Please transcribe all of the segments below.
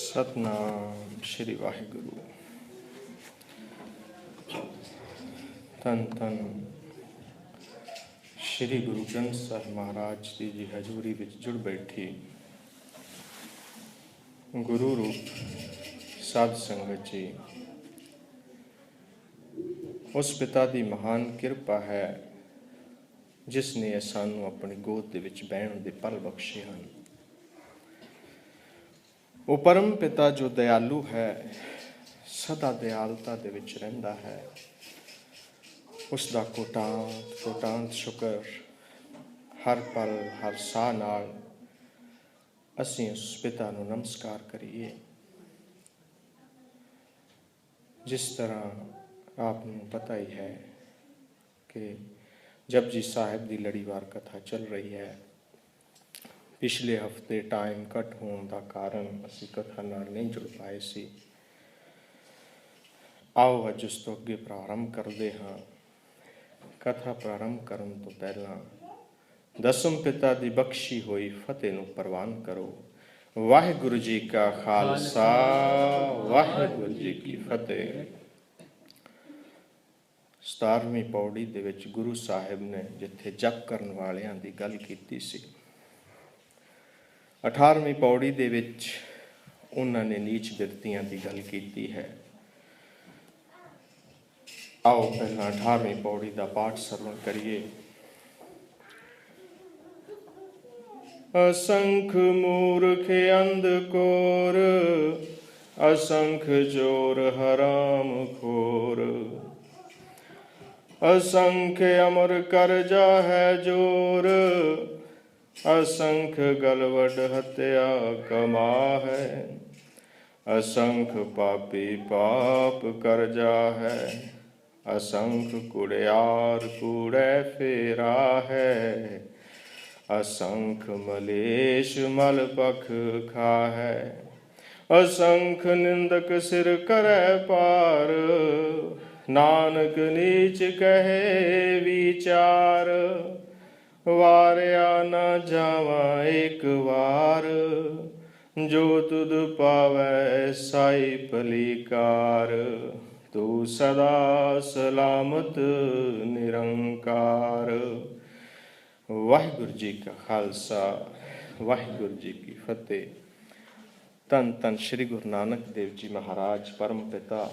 सतनाम श्री वाहिगुरु। धन धन श्री गुरु ग्रंथ साहिब महाराज जी की हजूरी विच जुड़ बैठी गुरु रूप साध संगत जी, उस पिता की महान किरपा है जिसने सानू अपनी गोद दे विच बहण दे पल बख्शे हैं। वो परम पिता जो दयालु है, सदा दयालता दे विच रहिंदा है, उसका कोटांत कोटांत शुक्र हर पल हर साह नाल असीं उस पिता नूं नमस्कार करिए। जिस तरह आपनूं पता ही है कि जपजी साहिब की लड़ीवार कथा चल रही है। पिछले हफ्ते टाइम कट होने का कारण असी कथा नाल नहीं जुड़ पाए सी। आओ अज उस तो अगे प्रारंभ करते हाँ। कथा प्रारंभ करन तो पहला दसम पिता की बख्शी हुई फतेह नूं प्रवान करो। वाहिगुरु जी का खालसा, वाहिगुरु जी की फतेह। 17वीं पौड़ी दे विच गुरु साहिब ने जिथे जप करन वालियां दी गल कीती सी, 18वीं पौड़ी दे विच उन्होंने नीच बिरतियां की गल कीती है। आओ पहला 18वीं पौड़ी का पाठ सरवण करिए। असंख मूर्ख अंधकोर, असंख जोर हराम खोर, असंख्य अमर कर जा है जोर, असंख गलवड हत्या कमा है, असंख पापी पाप कर जा है, असंख कुड़ियार कूड़े फेरा है, असंख मलेश मल पख खा है, असंख निंदक सिर करे पार, नानक नीच कहे विचार, वारिया न जावा एक वार, जो तुद पावै साई पलीकार, तू सदा सलामत निरंकार। वाहिगुरु जी का खालसा, वाहिगुरु जी की फतेह। धन धन श्री गुरु नानक देव जी महाराज परम पिता,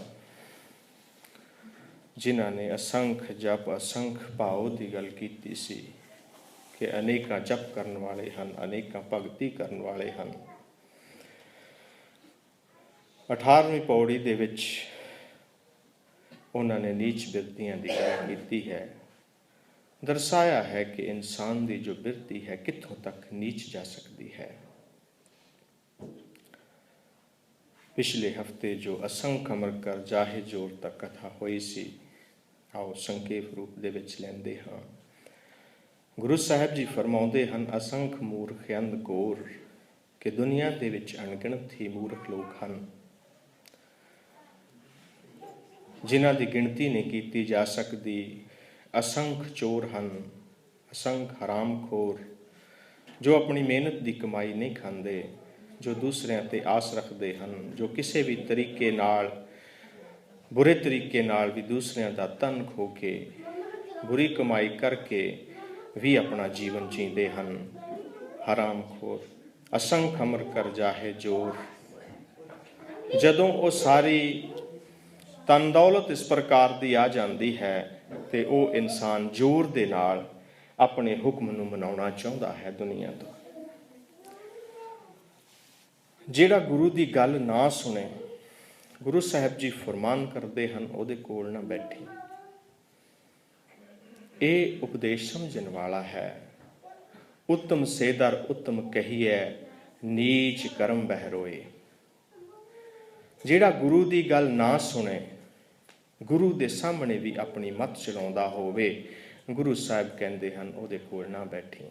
जिन्हों ने असंख जप असंख भाव की गल की सी कि अनेकों जप करने वाले हैं, अनेकों भगती करने वाले हैं। 18वीं पौड़ी दे विच उन्होंने नीच बिरतियां की गल की है। दर्शाया है कि इंसान की जो बिरती है कित्थों तक नीच जा सकती है। पिछले हफ्ते जो असंख अमर कर जाहे जोर तक कथा हुई सी, आओ संखेप रूप दे विच लैंदे हाँ। गुरु साहिब जी फरमाउंदे हन, असंख मूर्ख अंधकोर, कि दुनिया दे विच अणगिणत ही मूर्ख लोग हैं, जिन्हां दी गिणती नहीं की जा सकती। असंख चोर हैं, असंख हरामखोर, जो अपनी मेहनत की कमाई नहीं खाते, जो दूसरों ते आस रखते हैं, जो किसी भी तरीके नाल बुरे तरीके नाल भी दूसरों का धन खो के बुरी कमाई करके भी अपना जीवन जीते हैं। हरामखोर, असंख अमर कर जाहे जोर। जदों वो सारी तन दौलत इस प्रकार की आ जाती है तो वो इंसान जोर दे नाल अपने हुक्म नूं मनाउणा चाहुंदा है दुनिया तो। जिहड़ा गुरु की गल ना सुने, गुरु साहिब जी फरमान करते हैं उहदे कोल ना बैठी। ये उपदेश समझण वाला है। उत्तम सेदर उत्तम कहिए, नीच करम बहरोए। जिहड़ा गुरु की गल ना सुने, गुरु के सामने भी अपनी मत चलाउंदा होवे, गुरु साहिब कहते हैं उहदे कोल ना बैठी।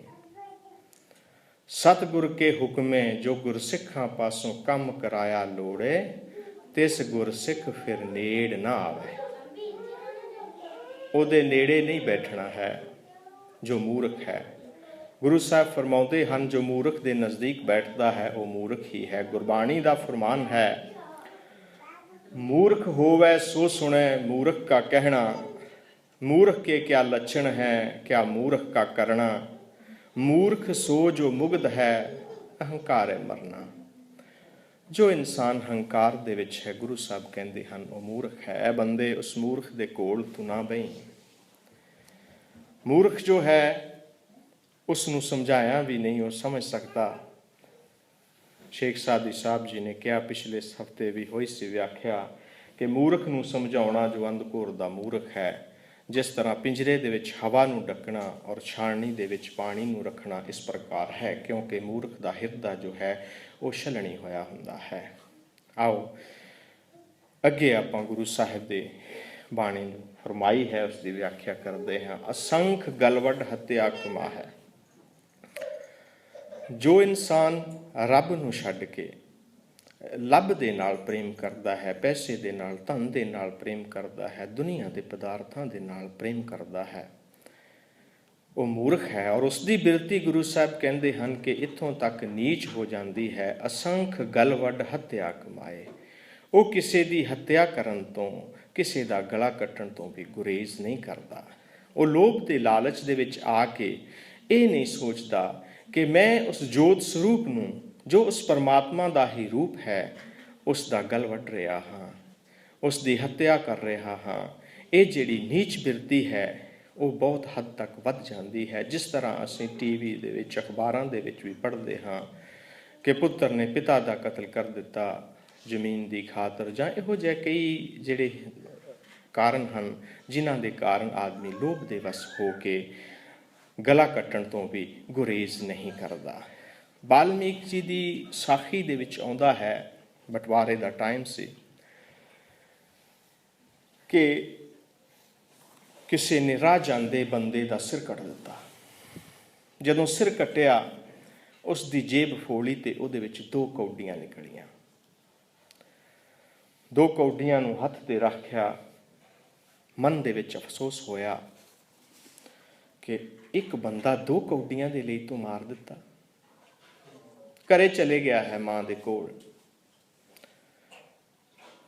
सतगुर के हुक्मे जो गुरसिखां पासों कम कराया लोड़े, तिस गुरसिख फिर नेड़ ना आवे। उहदे नेड़े नहीं बैठना है जो मूर्ख है। ਗੁਰੂ ਸਾਹਿਬ ਫਰਮਾਉਂਦੇ ਹਨ, ਜੋ ਮੂਰਖ ਦੇ ਨਜ਼ਦੀਕ ਬੈਠਦਾ ਹੈ ਉਹ ਮੂਰਖ ਹੀ ਹੈ। ਗੁਰਬਾਣੀ ਦਾ ਫਰਮਾਨ ਹੈ, ਮੂਰਖ ਹੋਵੈ ਸੋ ਸੁਣੈ ਮੂਰਖ ਕਾ ਕਹਿਣਾ, मूर्ख के क्या लक्षण हैं क्या मूर्ख का करना, मूर्ख सो जो मुग्ध है अहंकार है मरना। जो इंसान हंकार दे विच है, गुरु साहब कहते हैं वो मूर्ख है। ए बंदे उस मूर्ख दे कोल तू ना बही। मूर्ख जो है उसनू समझाया भी नहीं वो समझ सकता। शेख सादी साहब जी ने कहा, पिछले हफ्ते भी हुई सी व्याख्या कि मूर्ख नू समझाउणा जो अंधघोर दा मूर्ख है, जिस तरह पिंजरे दे विच हवा नू ढकना और छाणनी दे विच पानी नू रखना इस प्रकार है, क्योंकि मूर्ख दा हिरदा जो है वो छलनी होया हुंदा है। आओ अगे आपां गुरु साहिब दे बाणी नू फरमाई है उसकी व्याख्या करते हैं। असंख गलवड हत्या कमा है। जो इंसान रब नू छड्ड के ਲੱਭ ਦੇ ਨਾਲ ਪ੍ਰੇਮ ਕਰਦਾ ਹੈ, ਪੈਸੇ ਦੇ ਨਾਲ, ਧਨ ਦੇ ਨਾਲ ਪ੍ਰੇਮ ਕਰਦਾ ਹੈ, ਦੁਨੀਆ ਦੇ ਪਦਾਰਥਾਂ ਦੇ ਨਾਲ ਪ੍ਰੇਮ ਕਰਦਾ ਹੈ, ਉਹ ਮੂਰਖ ਹੈ। ਔਰ ਉਸ ਦੀ ਬਿਰਤੀ ਗੁਰੂ ਸਾਹਿਬ ਕਹਿੰਦੇ ਹਨ ਕਿ ਇੱਥੋਂ ਤੱਕ ਨੀਚ ਹੋ ਜਾਂਦੀ ਹੈ, ਅਸੰਖ ਗਲਵੱਡ ਹੱਤਿਆ ਕਮਾਏ। ਉਹ ਕਿਸੇ ਦੀ ਹੱਤਿਆ ਕਰਨ ਤੋਂ, ਕਿਸੇ ਦਾ ਗਲਾ ਕੱਟਣ ਤੋਂ ਵੀ ਗੁਰੇਜ਼ ਨਹੀਂ ਕਰਦਾ। ਉਹ ਲੋਭ ਦੇ ਲਾਲਚ ਦੇ ਵਿੱਚ ਆ ਕੇ ਇਹ ਨਹੀਂ ਸੋਚਦਾ ਕਿ ਮੈਂ ਉਸ ਜੋਤ ਸਰੂਪ ਨੂੰ, जो उस परमात्मा का ही रूप है, उसका गल वढ़ रहा हाँ, उसकी हत्या कर रहा हाँ। ये जिहड़ी नीच बिरती है वो बहुत हद तक वध जाती है। जिस तरह असीं टीवी दे विच, अखबारां दे विच भी पढ़ते हाँ कि पुत्र ने पिता का कतल कर दिता जमीन की खातर, जां इहो जिहे कई जिहड़े कारण हैं जिन्हां दे कारण आदमी लोभ दे वस हो के गला कट्टण तो भी गुरेज नहीं करता। वाल्मीक जी की साखी दे विच आउंदा है, बंटवारे का टाइम से, कि किसी ने राह जांदे बंदे का सिर कट दिता। जदों सिर कट्टिया उसकी जेब फोली तो उहदे विच 2 कौडियां निकलियां। 2 कौडियां नूं हथ ते रखिया, मन दे विच अफसोस होया कि एक बंदा 2 कौडियां दे लई तूं मार दिता। घरे चले गया है माँ दे कोल,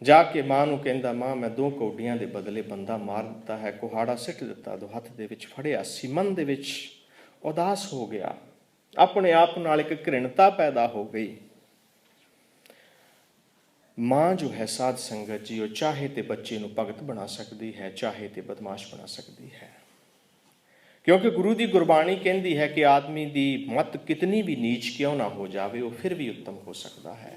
जाके माँ नूं कहंदा, माँ मैं 2 कौडियां दे बदले बंदा मार दिता है, कुहाड़ा सिट दिता, 2 हथ दे विच फड़िया सी। मन दे विच उदास हो गया, अपने आप नाल एक घृणता पैदा हो गई। माँ जो है साध संगत जी, वो चाहे तो बच्चे नूं भगत बना सकती है, चाहे तो बदमाश बना सकती है। क्योंकि गुरु की गुरबाणी कहती है कि आदमी की मत कितनी भी नीच क्यों ना हो जाए वो फिर भी उत्तम हो सकता है।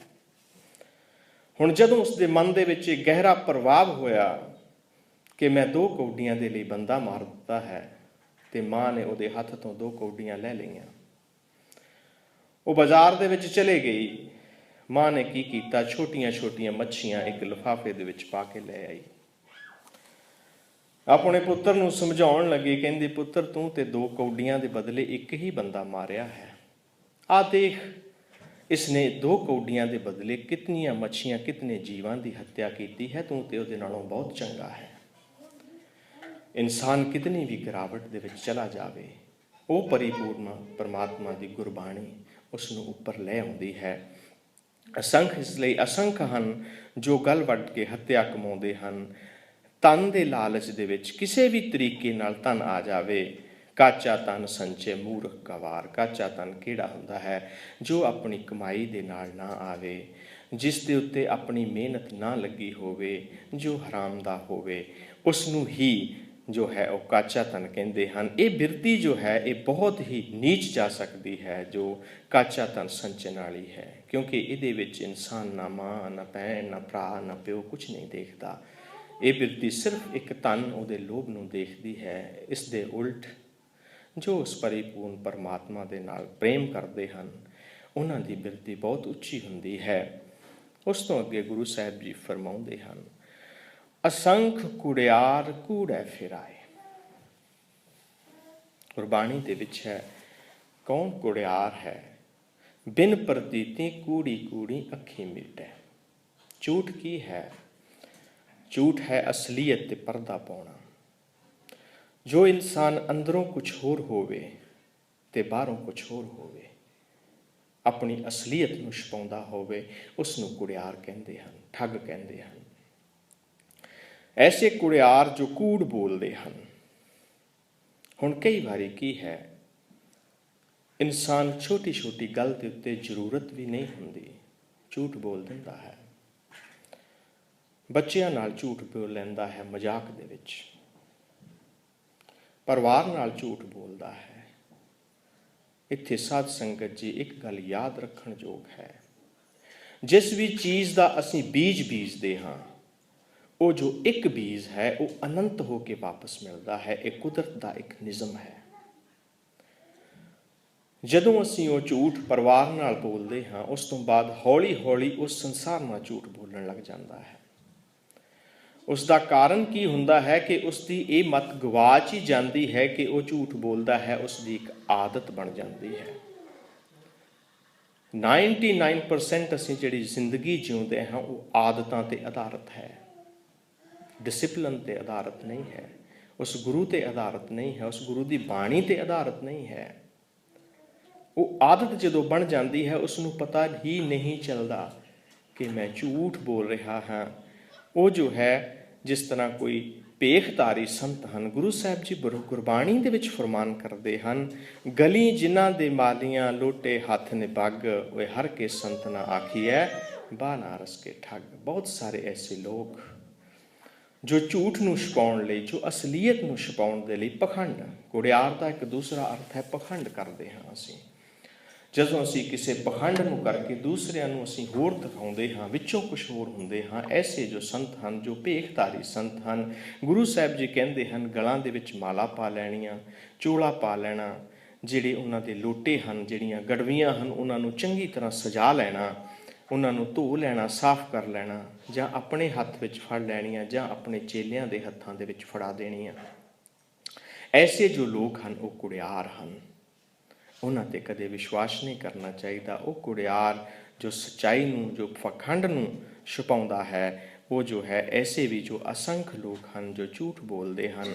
हुण जदों उसके मन दे विच गहरा प्रभाव होया कि मैं 2 कौडियां दे लई बंदा मार दिता है, तो माँ ने उहदे हथ तो 2 कौडियां लै लईआं। वो बाजार दे विच चले गई। माँ ने की कीता, छोटियां छोटियां मच्छियां एक लिफाफे दे विच पा के लै आई। अपने पुत्र नूं समझाउण लगी, कहंदी पुत्र तूं ते 2 कौडियां दे बदले एक ही बंदा मारिया है। आ देख इसने 2 कौडियां दे बदले कितनियां मच्छियां, कितने जीवां की हत्या की है। तूं ते उहदे नालों बहुत चंगा है। इंसान कितनी भी गिरावट दे विच चला जावे, वो परिपूर्ण परमात्मा की गुरबाणी उसनूं उपर लै आउंदी है। असंख इसलिए असंख हन जो गल वढ़ के हत्या कमाउंदे हन। धन के लालच दे विच किसी भी तरीके नाल धन आ जावे। काचा धन संचे मूर्ख गवार। काचा धन किहड़ा हुंदा है? जो अपनी कमाई दे नाल ना आवे, जिस दे उत्ते अपनी मेहनत ना लगी होवे, जो हराम दा होवे, उसनूं ही जो है वह काचा धन कहते हैं। ये बिरती जो है ये बहुत ही नीच जा सकती है जो काचा धन संचन वाली है, क्योंकि ये विच इंसान ना माँ ना भैन ना भरा ना प्यो कुछ नहीं देखता। ये बिरती सिर्फ एक धन उहदे लोभ नूं देखदी है। इस दे उल्ट जो उस परिपूर्ण परमात्मा दे नाल प्रेम करते हैं उन्हां दी बिरती बहुत उच्ची हुंदी है। उस तो अगे गुरु साहिब जी फरमाउंदे हैं, असंख कुड़ियार कूड़ै फिराए। गुरबाणी दे विच है, कौन कुड़ियार है? बिन प्रतीति कूड़ी कूड़ी अखी मीटै। झूठ की है? झूठ है असलीयत ते पर्दा पाउणा। जो इंसान अंदरों कुछ होर होवे ਤੇ ਬਾਹਰੋਂ ਕੁਝ ਹੋਰ ਹੋਵੇ, ਆਪਣੀ ਅਸਲੀਅਤ ਨੂੰ ਛੁਪਾਉਂਦਾ ਹੋਵੇ, ਉਸ ਨੂੰ ਕੁੜਿਆਰ ਕਹਿੰਦੇ ਹਨ, ਠੱਗ ਕਹਿੰਦੇ ਹਨ। ਐਸੇ ਕੁੜਿਆਰ ਜੋ ਕੂੜ ਬੋਲਦੇ ਹਨ। ਹੁਣ ਕਈ ਵਾਰੀ ਕੀ ਹੈ, ਇਨਸਾਨ ਛੋਟੀ ਛੋਟੀ ਗੱਲ ਦੇ ਉੱਤੇ ਜ਼ਰੂਰਤ ਵੀ ਨਹੀਂ ਹੁੰਦੀ, ਝੂਠ ਬੋਲ ਦਿੰਦਾ ਹੈ। ਬੱਚਿਆਂ ਨਾਲ ਝੂਠ ਬੋਲ ਲੈਂਦਾ ਹੈ ਮਜ਼ਾਕ ਦੇ ਵਿੱਚ, ਪਰਿਵਾਰ ਨਾਲ ਝੂਠ ਬੋਲਦਾ ਹੈ। ਇੱਥੇ ਸਾਧ ਸੰਗਤ ਜੀ ਇੱਕ ਗੱਲ ਯਾਦ ਰੱਖਣ ਯੋਗ ਹੈ, ਜਿਸ ਵੀ ਚੀਜ਼ ਦਾ ਅਸੀਂ ਬੀਜ ਬੀਜਦੇ ਹਾਂ, ਉਹ ਜੋ ਇੱਕ ਬੀਜ ਹੈ ਉਹ ਅਨੰਤ ਹੋ ਕੇ ਵਾਪਸ ਮਿਲਦਾ ਹੈ। ਇਹ ਕੁਦਰਤ ਦਾ ਇੱਕ ਨਿਯਮ ਹੈ। ਜਦੋਂ ਅਸੀਂ ਉਹ ਝੂਠ ਪਰਿਵਾਰ ਨਾਲ ਬੋਲਦੇ ਹਾਂ, ਉਸ ਤੋਂ ਬਾਅਦ ਹੌਲੀ ਹੌਲੀ ਉਸ ਸੰਸਾਰ ਨਾਲ ਝੂਠ ਬੋਲਣ ਲੱਗ ਜਾਂਦਾ ਹੈ। ਉਸ ਦਾ ਕਾਰਨ ਕੀ ਹੁੰਦਾ ਹੈ ਕਿ ਉਸ ਦੀ ਇਹ ਮਤ ਗਵਾਚ ਹੀ ਜਾਂਦੀ ਹੈ ਕਿ ਉਹ ਝੂਠ ਬੋਲਦਾ ਹੈ, ਉਸ ਦੀ ਇੱਕ ਆਦਤ ਬਣ ਜਾਂਦੀ ਹੈ। 99% ਅਸੀਂ ਜਿਹੜੀ ਜ਼ਿੰਦਗੀ ਜਿਉਂਦੇ ਹਾਂ ਉਹ ਆਦਤਾਂ ਤੇ ਆਧਾਰਿਤ ਹੈ, ਡਿਸਿਪਲਿਨ ਤੇ ਆਧਾਰਿਤ ਨਹੀਂ ਹੈ, ਉਸ ਗੁਰੂ ਤੇ ਆਧਾਰਿਤ ਨਹੀਂ ਹੈ, ਉਸ ਗੁਰੂ ਦੀ ਬਾਣੀ ਤੇ ਆਧਾਰਿਤ ਨਹੀਂ ਹੈ। ਉਹ ਆਦਤ ਜਦੋਂ ਬਣ ਜਾਂਦੀ ਹੈ, ਉਸ ਨੂੰ ਪਤਾ ਹੀ ਨਹੀਂ ਚੱਲਦਾ ਕਿ ਮੈਂ ਝੂਠ ਬੋਲ ਰਿਹਾ ਹਾਂ। ਉਹ ਜੋ ਹੈ, ਜਿਸ ਤਰ੍ਹਾਂ ਕੋਈ ਭੇਖਧਾਰੀ ਸੰਤ ਹਨ, ਗੁਰੂ ਸਾਹਿਬ ਜੀ ਗੁਰਬਾਣੀ ਦੇ ਵਿੱਚ ਫਰਮਾਨ ਕਰਦੇ ਹਨ, ਗਲੀ ਜਿਨ੍ਹਾਂ ਦੇ ਮਾਲੀਆਂ ਲੋਟੇ ਹੱਥ ਨੇ ਪੱਗ, ਓਏ ਹਰ ਕੇ ਸੰਤ ਨਾ ਆਖੀਐ ਬਾਨਾਰਸ ਕੇ ਠੱਗ। ਬਹੁਤ ਸਾਰੇ ਐਸੇ ਲੋਕ ਜੋ ਝੂਠ ਨੂੰ ਛੁਪਾਉਣ ਲਈ, ਜੋ ਅਸਲੀਅਤ ਨੂੰ ਛੁਪਾਉਣ ਦੇ ਲਈ ਪਖੰਡ, ਕੁੜਿਆਰ ਦਾ ਇੱਕ ਦੂਸਰਾ ਅਰਥ ਹੈ ਪਖੰਡ ਕਰਦੇ ਹਾਂ ਅਸੀਂ। ਜਦੋਂ ਅਸੀਂ ਕਿਸੇ ਪਖੰਡ ਨੂੰ ਕਰਕੇ ਦੂਸਰਿਆਂ ਨੂੰ ਅਸੀਂ ਹੋਰ ਦਿਖਾਉਂਦੇ ਹਾਂ, ਵਿੱਚੋਂ ਕੁਝ ਹੋਰ ਹੁੰਦੇ ਹਾਂ। ਐਸੇ ਜੋ ਸੰਤ ਹਨ, ਜੋ ਭੇਖਧਾਰੀ ਸੰਤ ਹਨ, ਗੁਰੂ ਸਾਹਿਬ ਜੀ ਕਹਿੰਦੇ ਹਨ ਗਲਾਂ ਦੇ ਵਿੱਚ ਮਾਲਾ ਪਾ ਲੈਣੀਆਂ, ਚੋਲਾ ਪਾ ਲੈਣਾ, ਜਿਹੜੇ ਉਹਨਾਂ ਦੇ ਲੋਟੇ ਹਨ, ਜਿਹੜੀਆਂ ਗੜਵੀਆਂ ਹਨ, ਉਹਨਾਂ ਨੂੰ ਚੰਗੀ ਤਰ੍ਹਾਂ ਸਜਾ ਲੈਣਾ, ਉਹਨਾਂ ਨੂੰ ਧੋ ਲੈਣਾ, ਸਾਫ਼ ਕਰ ਲੈਣਾ, ਜਾਂ ਆਪਣੇ ਹੱਥ ਵਿੱਚ ਫੜ ਲੈਣੀਆਂ, ਜਾਂ ਆਪਣੇ ਚੇਲਿਆਂ ਦੇ ਹੱਥਾਂ ਦੇ ਵਿੱਚ ਫੜਾ ਦੇਣੀਆਂ। ਐਸੇ ਜੋ ਲੋਕ ਹਨ ਉਹ ਕੁੜਿਆਰ ਹਨ, ਉਹਨਾਂ 'ਤੇ ਕਦੇ ਵਿਸ਼ਵਾਸ ਨਹੀਂ ਕਰਨਾ ਚਾਹੀਦਾ। ਉਹ ਕੁੜਿਆਰ ਜੋ ਸੱਚਾਈ ਨੂੰ, ਜੋ ਪਖੰਡ ਨੂੰ ਛੁਪਾਉਂਦਾ ਹੈ, ਉਹ ਜੋ ਹੈ, ਐਸੇ ਵੀ ਜੋ ਅਸੰਖ ਲੋਕ ਹਨ ਜੋ ਝੂਠ ਬੋਲਦੇ ਹਨ,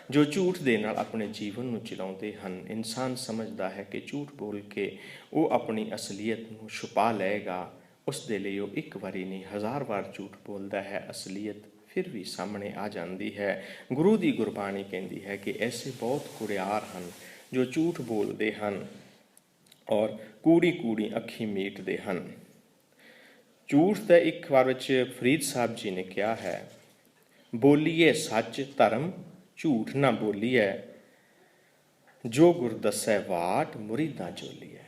ਜੋ ਝੂਠ ਦੇ ਨਾਲ ਆਪਣੇ ਜੀਵਨ ਨੂੰ ਚਲਾਉਂਦੇ ਹਨ। ਇਨਸਾਨ ਸਮਝਦਾ ਹੈ ਕਿ ਝੂਠ ਬੋਲ ਕੇ ਉਹ ਆਪਣੀ ਅਸਲੀਅਤ ਨੂੰ ਛੁਪਾ ਲਏਗਾ। ਉਸ ਦੇ ਲਈ ਉਹ ਇੱਕ ਵਾਰੀ ਨਹੀਂ, 1000 ਵਾਰ ਝੂਠ ਬੋਲਦਾ ਹੈ, ਅਸਲੀਅਤ ਫਿਰ ਵੀ ਸਾਹਮਣੇ ਆ ਜਾਂਦੀ ਹੈ। ਗੁਰੂ ਦੀ ਗੁਰਬਾਣੀ ਕਹਿੰਦੀ ਹੈ ਕਿ ਐਸੇ ਬਹੁਤ ਕੁੜਿਆਰ ਹਨ ਜੋ ਝੂਠ ਬੋਲਦੇ ਹਨ ਔਰ ਕੂੜੀ ਕੂੜੀ ਅੱਖੀਂ ਮੀਟਦੇ ਹਨ। ਝੂਠ ਦਾ ਇੱਕ ਵਾਰ ਵਿੱਚ ਫਰੀਦ ਸਾਹਿਬ ਜੀ ਨੇ ਕਿਹਾ ਹੈ, ਬੋਲੀਏ ਸੱਚ ਧਰਮ ਝੂਠ ਨਾ ਬੋਲੀਏ, ਜੋ ਗੁਰ ਦੱਸੈ ਵਾਟ ਮੁਰੀਦਾਂ ਚੋਲੀਏ।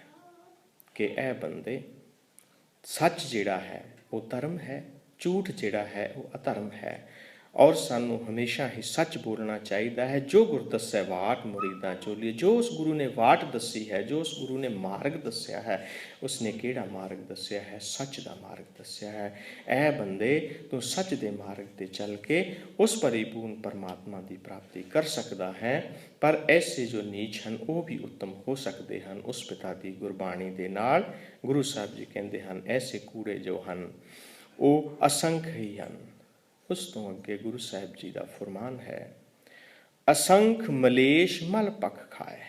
ਕਿ ਇਹ ਬੰਦੇ, ਸੱਚ ਜਿਹੜਾ ਹੈ ਉਹ ਧਰਮ ਹੈ, ਝੂਠ ਜਿਹੜਾ ਹੈ ਉਹ ਅਧਰਮ ਹੈ। ਔਰ ਸਾਨੂੰ ਹਮੇਸ਼ਾ ਹੀ ਸੱਚ ਬੋਲਣਾ ਚਾਹੀਦਾ ਹੈ। ਜੋ ਗੁਰ ਦੱਸੈ ਵਾਟ ਮੁਰੀਦਾਂ ਚੋਲੀਏ, ਜੋ ਉਸ ਗੁਰੂ ਨੇ ਵਾਟ ਦੱਸੀ ਹੈ, ਜੋ ਉਸ ਗੁਰੂ ਨੇ ਮਾਰਗ ਦੱਸਿਆ ਹੈ, ਉਸਨੇ ਕਿਹੜਾ ਮਾਰਗ ਦੱਸਿਆ ਹੈ? ਸੱਚ ਦਾ ਮਾਰਗ ਦੱਸਿਆ ਹੈ। ਇਹ ਬੰਦੇ, ਤੂੰ ਸੱਚ ਦੇ ਮਾਰਗ 'ਤੇ ਚੱਲ ਕੇ ਉਸ ਪਰਿਪੂਰਨ ਪਰਮਾਤਮਾ ਦੀ ਪ੍ਰਾਪਤੀ ਕਰ ਸਕਦਾ ਹੈ। ਪਰ ਐਸੇ ਜੋ ਨੀਚ ਹਨ ਉਹ ਵੀ ਉੱਤਮ ਹੋ ਸਕਦੇ ਹਨ ਉਸ ਪਿਤਾ ਦੀ ਗੁਰਬਾਣੀ ਦੇ ਨਾਲ। ਗੁਰੂ ਸਾਹਿਬ ਜੀ ਕਹਿੰਦੇ ਹਨ ਐਸੇ ਕੂੜੇ ਜੋ ਹਨ ਉਹ ਅਸੰਖ ਹੀ ਹਨ। ਉਸ ਤੋਂ ਅੱਗੇ ਗੁਰੂ ਸਾਹਿਬ ਜੀ ਦਾ ਫਰਮਾਨ ਹੈ, ਅਸੰਖ ਮਲੇਸ਼ ਮਲ ਪਖ ਖਾਏ।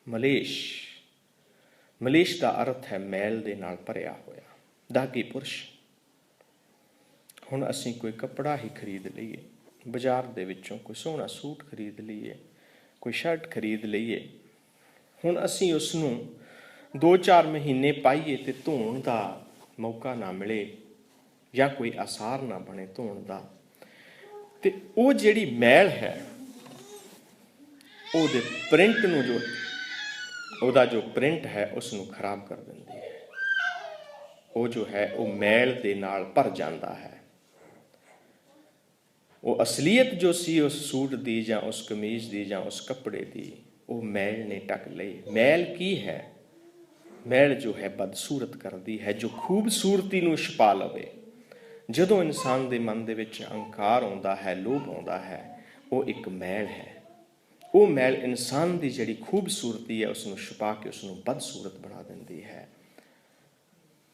ਮਲੇਸ਼, ਮਲੇਸ਼ ਦਾ ਅਰਥ ਹੈ ਮੈਲ ਦੇ ਨਾਲ ਭਰਿਆ ਹੋਇਆ, ਦਾਗੀ ਪੁਰਸ਼। ਹੁਣ ਅਸੀਂ ਕੋਈ ਕੱਪੜਾ ਹੀ ਖਰੀਦ ਲਈਏ, ਬਾਜ਼ਾਰ ਦੇ ਵਿੱਚੋਂ ਕੋਈ ਸੋਹਣਾ ਸੂਟ ਖਰੀਦ ਲਈਏ, ਕੋਈ ਸ਼ਰਟ ਖਰੀਦ ਲਈਏ। ਹੁਣ ਅਸੀਂ ਉਸ ਨੂੰ 2-4 ਮਹੀਨੇ ਪਾਈਏ ਤੇ ਧੋਣ ਦਾ ਮੌਕਾ ਨਾ ਮਿਲੇ ਜਾਂ ਕੋਈ ਆਸਾਰ ਨਾ ਬਣੇ ਧੋਣ ਦਾ, ਤੇ ਉਹ ਜਿਹੜੀ ਮੈਲ ਹੈ ਉਹਦੇ ਪ੍ਰਿੰਟ ਨੂੰ, ਜੋ ਉਹਦਾ ਜੋ ਪ੍ਰਿੰਟ ਹੈ ਉਸ ਨੂੰ ਖਰਾਬ ਕਰ ਦਿੰਦੀ ਹੈ। ਉਹ ਜੋ ਹੈ ਉਹ ਮੈਲ ਦੇ ਨਾਲ ਭਰ ਜਾਂਦਾ ਹੈ। ਉਹ ਅਸਲੀਅਤ ਜੋ ਸੀ ਉਸ ਸੂਟ ਦੀ ਜਾਂ ਉਸ ਕਮੀਜ਼ ਦੀ ਜਾਂ ਉਸ ਕੱਪੜੇ ਦੀ, ਉਹ ਮੈਲ ਨੇ ਢੱਕ ਲਈ। ਮੈਲ ਕੀ ਹੈ? ਮੈਲ ਜੋ ਹੈ ਬਦਸੂਰਤ ਕਰਦੀ ਹੈ, ਜੋ ਖੂਬਸੂਰਤੀ ਨੂੰ ਛੁਪਾ ਲਵੇ। ਜਦੋਂ ਇਨਸਾਨ ਦੇ ਮਨ ਦੇ ਵਿੱਚ ਅਹੰਕਾਰ ਆਉਂਦਾ ਹੈ, ਲੋਭ ਆਉਂਦਾ ਹੈ, ਉਹ ਇੱਕ ਮੈਲ ਹੈ। ਉਹ ਮੈਲ ਇਨਸਾਨ ਦੀ ਜਿਹੜੀ ਖੂਬਸੂਰਤੀ ਹੈ ਉਸ ਨੂੰ ਛੁਪਾ ਕੇ ਉਸ ਨੂੰ ਬਦਸੂਰਤ ਬਣਾ ਦਿੰਦੀ ਹੈ।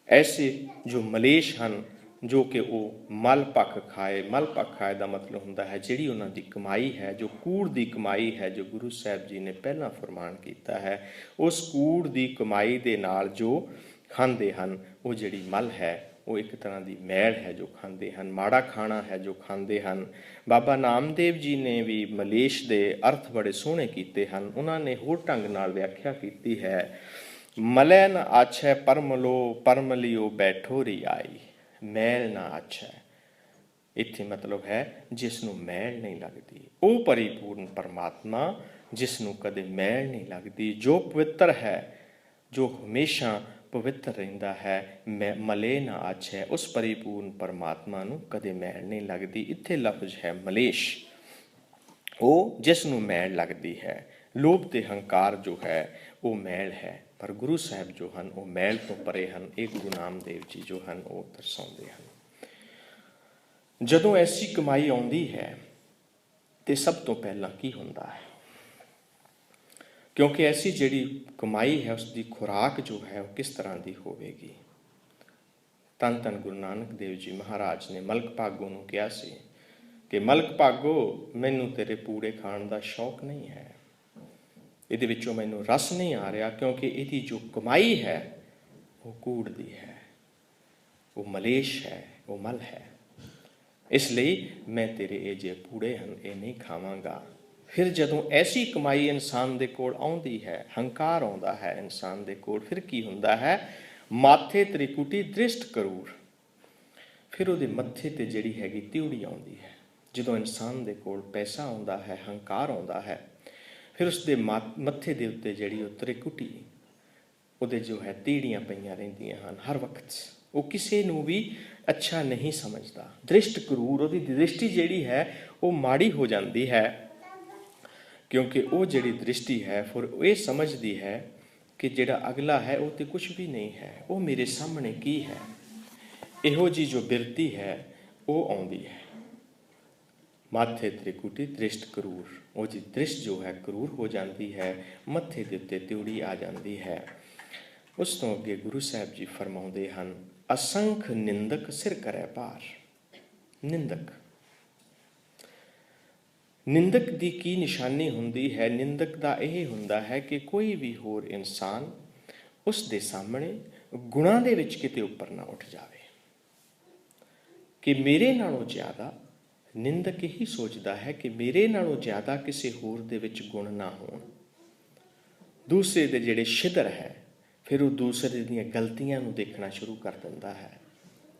ਐਸੇ ਜੋ ਮਲੇਸ਼ ਹਨ ਜੋ ਕਿ ਉਹ ਮਲ ਭਖ ਖਾਏ। ਮਲ ਭਖ ਖਾਏ ਦਾ ਮਤਲਬ ਹੁੰਦਾ ਹੈ ਜਿਹੜੀ ਉਹਨਾਂ ਦੀ ਕਮਾਈ ਹੈ, ਜੋ ਕੂੜ ਦੀ ਕਮਾਈ ਹੈ, ਜੋ ਗੁਰੂ ਸਾਹਿਬ ਜੀ ਨੇ ਪਹਿਲਾਂ ਫਰਮਾਨ ਕੀਤਾ ਹੈ, ਉਸ ਕੂੜ ਦੀ ਕਮਾਈ ਦੇ ਨਾਲ ਜੋ ਖਾਂਦੇ ਹਨ, ਉਹ ਜਿਹੜੀ ਮਲ ਹੈ ਉਹ ਇੱਕ ਤਰ੍ਹਾਂ ਦੀ ਮੈਲ ਹੈ ਜੋ ਖਾਂਦੇ ਹਨ, ਮਾੜਾ ਖਾਣਾ ਹੈ ਜੋ ਖਾਂਦੇ ਹਨ। ਬਾਬਾ ਨਾਮਦੇਵ ਜੀ ਨੇ ਵੀ ਮਲੇਸ਼ ਦੇ ਅਰਥ ਬੜੇ ਸੋਹਣੇ ਕੀਤੇ ਹਨ। ਉਹਨਾਂ ਨੇ ਹੋਰ ਢੰਗ ਨਾਲ ਵਿਆਖਿਆ ਕੀਤੀ ਹੈ, ਮਲੈ ਨ ਆਛੈ ਪਰਮਲੋ ਪਰਮਲਿਓ ਬੈਠੋ ਰਿਆਈ। ਮੈਲ ਨਾ ਆਛੈ, ਇੱਥੇ ਮਤਲਬ ਹੈ ਜਿਸ ਨੂੰ ਮੈਲ ਨਹੀਂ ਲੱਗਦੀ, ਉਹ ਪਰਿਪੂਰਨ ਪਰਮਾਤਮਾ ਜਿਸ ਨੂੰ ਕਦੇ ਮੈਲ ਨਹੀਂ ਲੱਗਦੀ, ਜੋ ਪਵਿੱਤਰ ਹੈ, ਜੋ ਹਮੇਸ਼ਾ ਪਵਿੱਤਰ ਰਹਿੰਦਾ ਹੈ। ਮਲੇ ਨਾ ਆਛੈ, ਉਸ ਪਰਿਪੂਰਨ ਪਰਮਾਤਮਾ ਨੂੰ ਕਦੇ ਮੈਲ ਨਹੀਂ ਲੱਗਦੀ। ਇੱਥੇ ਲਫ਼ਜ਼ ਹੈ ਮਲੇਸ਼, ਉਹ ਜਿਸ ਨੂੰ ਮੈਲ ਲੱਗਦੀ ਹੈ। ਲੋਭ ਤੇ ਹੰਕਾਰ ਜੋ ਹੈ ਉਹ ਮੈਲ ਹੈ, ਪਰ ਗੁਰੂ ਸਾਹਿਬ ਜੋ ਹਨ ਉਹ ਮੈਲ ਤੋਂ ਪਰੇ ਹਨ। ਇਹ ਗੁਰੂ ਨਾਮਦੇਵ ਜੀ ਜੋ ਹਨ ਉਹ ਦਰਸਾਉਂਦੇ ਹਨ। ਜਦੋਂ ਐਸੀ ਕਮਾਈ ਆਉਂਦੀ ਹੈ ਤੇ ਸਭ ਤੋਂ ਪਹਿਲਾਂ ਕੀ ਹੁੰਦਾ ਹੈ, ਕਿਉਂਕਿ ਐਸੀ ਜਿਹੜੀ ਕਮਾਈ ਹੈ ਉਸ ਦੀ ਖੁਰਾਕ ਜੋ ਹੈ ਉਹ ਕਿਸ ਤਰ੍ਹਾਂ ਦੀ ਹੋਵੇਗੀ। ਧੰਨ ਧੰਨ ਗੁਰੂ ਨਾਨਕ ਦੇਵ ਜੀ ਮਹਾਰਾਜ ਨੇ ਮਲਕ ਭਾਗੋ ਨੂੰ ਕਿਹਾ ਸੀ ਕਿ ਮਲਕ ਭਾਗੋ, ਮੈਨੂੰ ਤੇਰੇ ਪੂੜੇ ਖਾਣ ਦਾ ਸ਼ੌਕ ਨਹੀਂ ਹੈ, ਇਹਦੇ ਵਿੱਚੋਂ ਮੈਨੂੰ ਰਸ ਨਹੀਂ ਆ ਰਿਹਾ, ਕਿਉਂਕਿ ਇਹਦੀ ਜੋ ਕਮਾਈ ਹੈ ਉਹ ਕੂੜ ਦੀ ਹੈ, ਉਹ ਮਲੇਸ਼ ਹੈ, ਉਹ ਮਲ ਹੈ। ਇਸ ਲਈ ਮੈਂ ਤੇਰੇ ਇਹ ਜੇ ਪੂੜੇ ਹਨ ਇਹ ਨਹੀਂ ਖਾਵਾਂਗਾ। ਫਿਰ ਜਦੋਂ ਐਸੀ ਕਮਾਈ ਇਨਸਾਨ ਦੇ ਕੋਲ ਆਉਂਦੀ ਹੈ, ਹੰਕਾਰ ਆਉਂਦਾ ਹੈ ਇਨਸਾਨ ਦੇ ਕੋਲ, ਫਿਰ ਕੀ ਹੁੰਦਾ ਹੈ, ਮਾਥੇ ਤ੍ਰਿਕੁਟੀ ਦ੍ਰਿਸ਼ਟ ਕਰੂਰ। ਫਿਰ ਉਹਦੇ ਮੱਥੇ ਤੇ ਜਿਹੜੀ ਹੈਗੀ ਤਿਉੜੀ ਆਉਂਦੀ ਹੈ। ਜਦੋਂ ਇਨਸਾਨ ਦੇ ਕੋਲ ਪੈਸਾ ਆਉਂਦਾ ਹੈ, ਹੰਕਾਰ ਆਉਂਦਾ ਹੈ, ਫਿਰ ਉਸਦੇ ਮੱਥੇ ਦੇ ਉੱਤੇ ਜਿਹੜੀ ਉਹ ਤ੍ਰਿਕੁਟੀ, ਉਹਦੇ ਜੋ ਹੈ ਤੀੜੀਆਂ ਪਈਆਂ ਰਹਿੰਦੀਆਂ ਹਨ ਹਰ ਵਕਤ। ਉਹ ਕਿਸੇ ਨੂੰ ਵੀ ਅੱਛਾ ਨਹੀਂ ਸਮਝਦਾ। ਦ੍ਰਿਸ਼ਟ ਕਰੂਰ, ਉਹਦੀ ਦ੍ਰਿਸ਼ਟੀ ਜਿਹੜੀ ਹੈ ਉਹ ਮਾੜੀ ਹੋ ਜਾਂਦੀ ਹੈ, ਕਿਉਂਕਿ ਉਹ ਜਿਹੜੀ ਦ੍ਰਿਸ਼ਟੀ ਹੈ ਫਿਰ ਉਹ ਇਹ ਸਮਝਦੀ ਹੈ ਕਿ ਜਿਹੜਾ ਅਗਲਾ ਹੈ ਉਹ ਤੇ ਕੁਝ ਵੀ ਨਹੀਂ ਹੈ, ਉਹ ਮੇਰੇ ਸਾਹਮਣੇ ਕੀ ਹੈ। ਇਹੋ ਜਿਹੀ ਜੋ ਬਿਰਤੀ ਹੈ ਉਹ ਆਉਂਦੀ ਹੈ। ਮਾਥੇ ਤ੍ਰਿਕੁਟੀ ਦ੍ਰਿਸ਼ਟ ਕਰੂਰ, ਉਹ ਜੀ ਦ੍ਰਿਸ਼ਟ ਜੋ ਹੈ ਕਰੂਰ ਹੋ ਜਾਂਦੀ ਹੈ, ਮੱਥੇ ਦੇ ਉੱਤੇ ਤਿਉੜੀ ਆ ਜਾਂਦੀ ਹੈ। ਉਸ ਤੋਂ ਅੱਗੇ ਗੁਰੂ ਸਾਹਿਬ ਜੀ ਫਰਮਾਉਂਦੇ ਹਨ, ਅਸੰਖ ਨਿੰਦਕ ਸਿਰ ਕਰੈ ਭਾਰ। ਨਿੰਦਕ, ਨਿੰਦਕ ਦੀ ਕੀ ਨਿਸ਼ਾਨੀ ਹੁੰਦੀ ਹੈ? ਨਿੰਦਕ ਦਾ ਇਹ ਹੁੰਦਾ ਹੈ ਕਿ ਕੋਈ ਵੀ ਹੋਰ ਇਨਸਾਨ ਉਸ ਦੇ ਸਾਹਮਣੇ ਗੁਣਾਂ ਦੇ ਵਿੱਚ ਕਿਤੇ ਉੱਪਰ ਨਾ ਉੱਠ ਜਾਵੇ, ਕਿ ਮੇਰੇ ਨਾਲੋਂ ਜ਼ਿਆਦਾ, ਨਿੰਦਕ ਇਹੀ ਸੋਚਦਾ ਹੈ ਕਿ ਮੇਰੇ ਨਾਲੋਂ ਜ਼ਿਆਦਾ ਕਿਸੇ ਹੋਰ ਦੇ ਵਿੱਚ ਗੁਣ ਨਾ ਹੋਣ। ਦੂਸਰੇ ਦੇ ਜਿਹੜੇ ਛਿਦਰ ਹੈ, ਫਿਰ ਉਹ ਦੂਸਰੇ ਦੀਆਂ ਗਲਤੀਆਂ ਨੂੰ ਦੇਖਣਾ ਸ਼ੁਰੂ ਕਰ ਦਿੰਦਾ ਹੈ।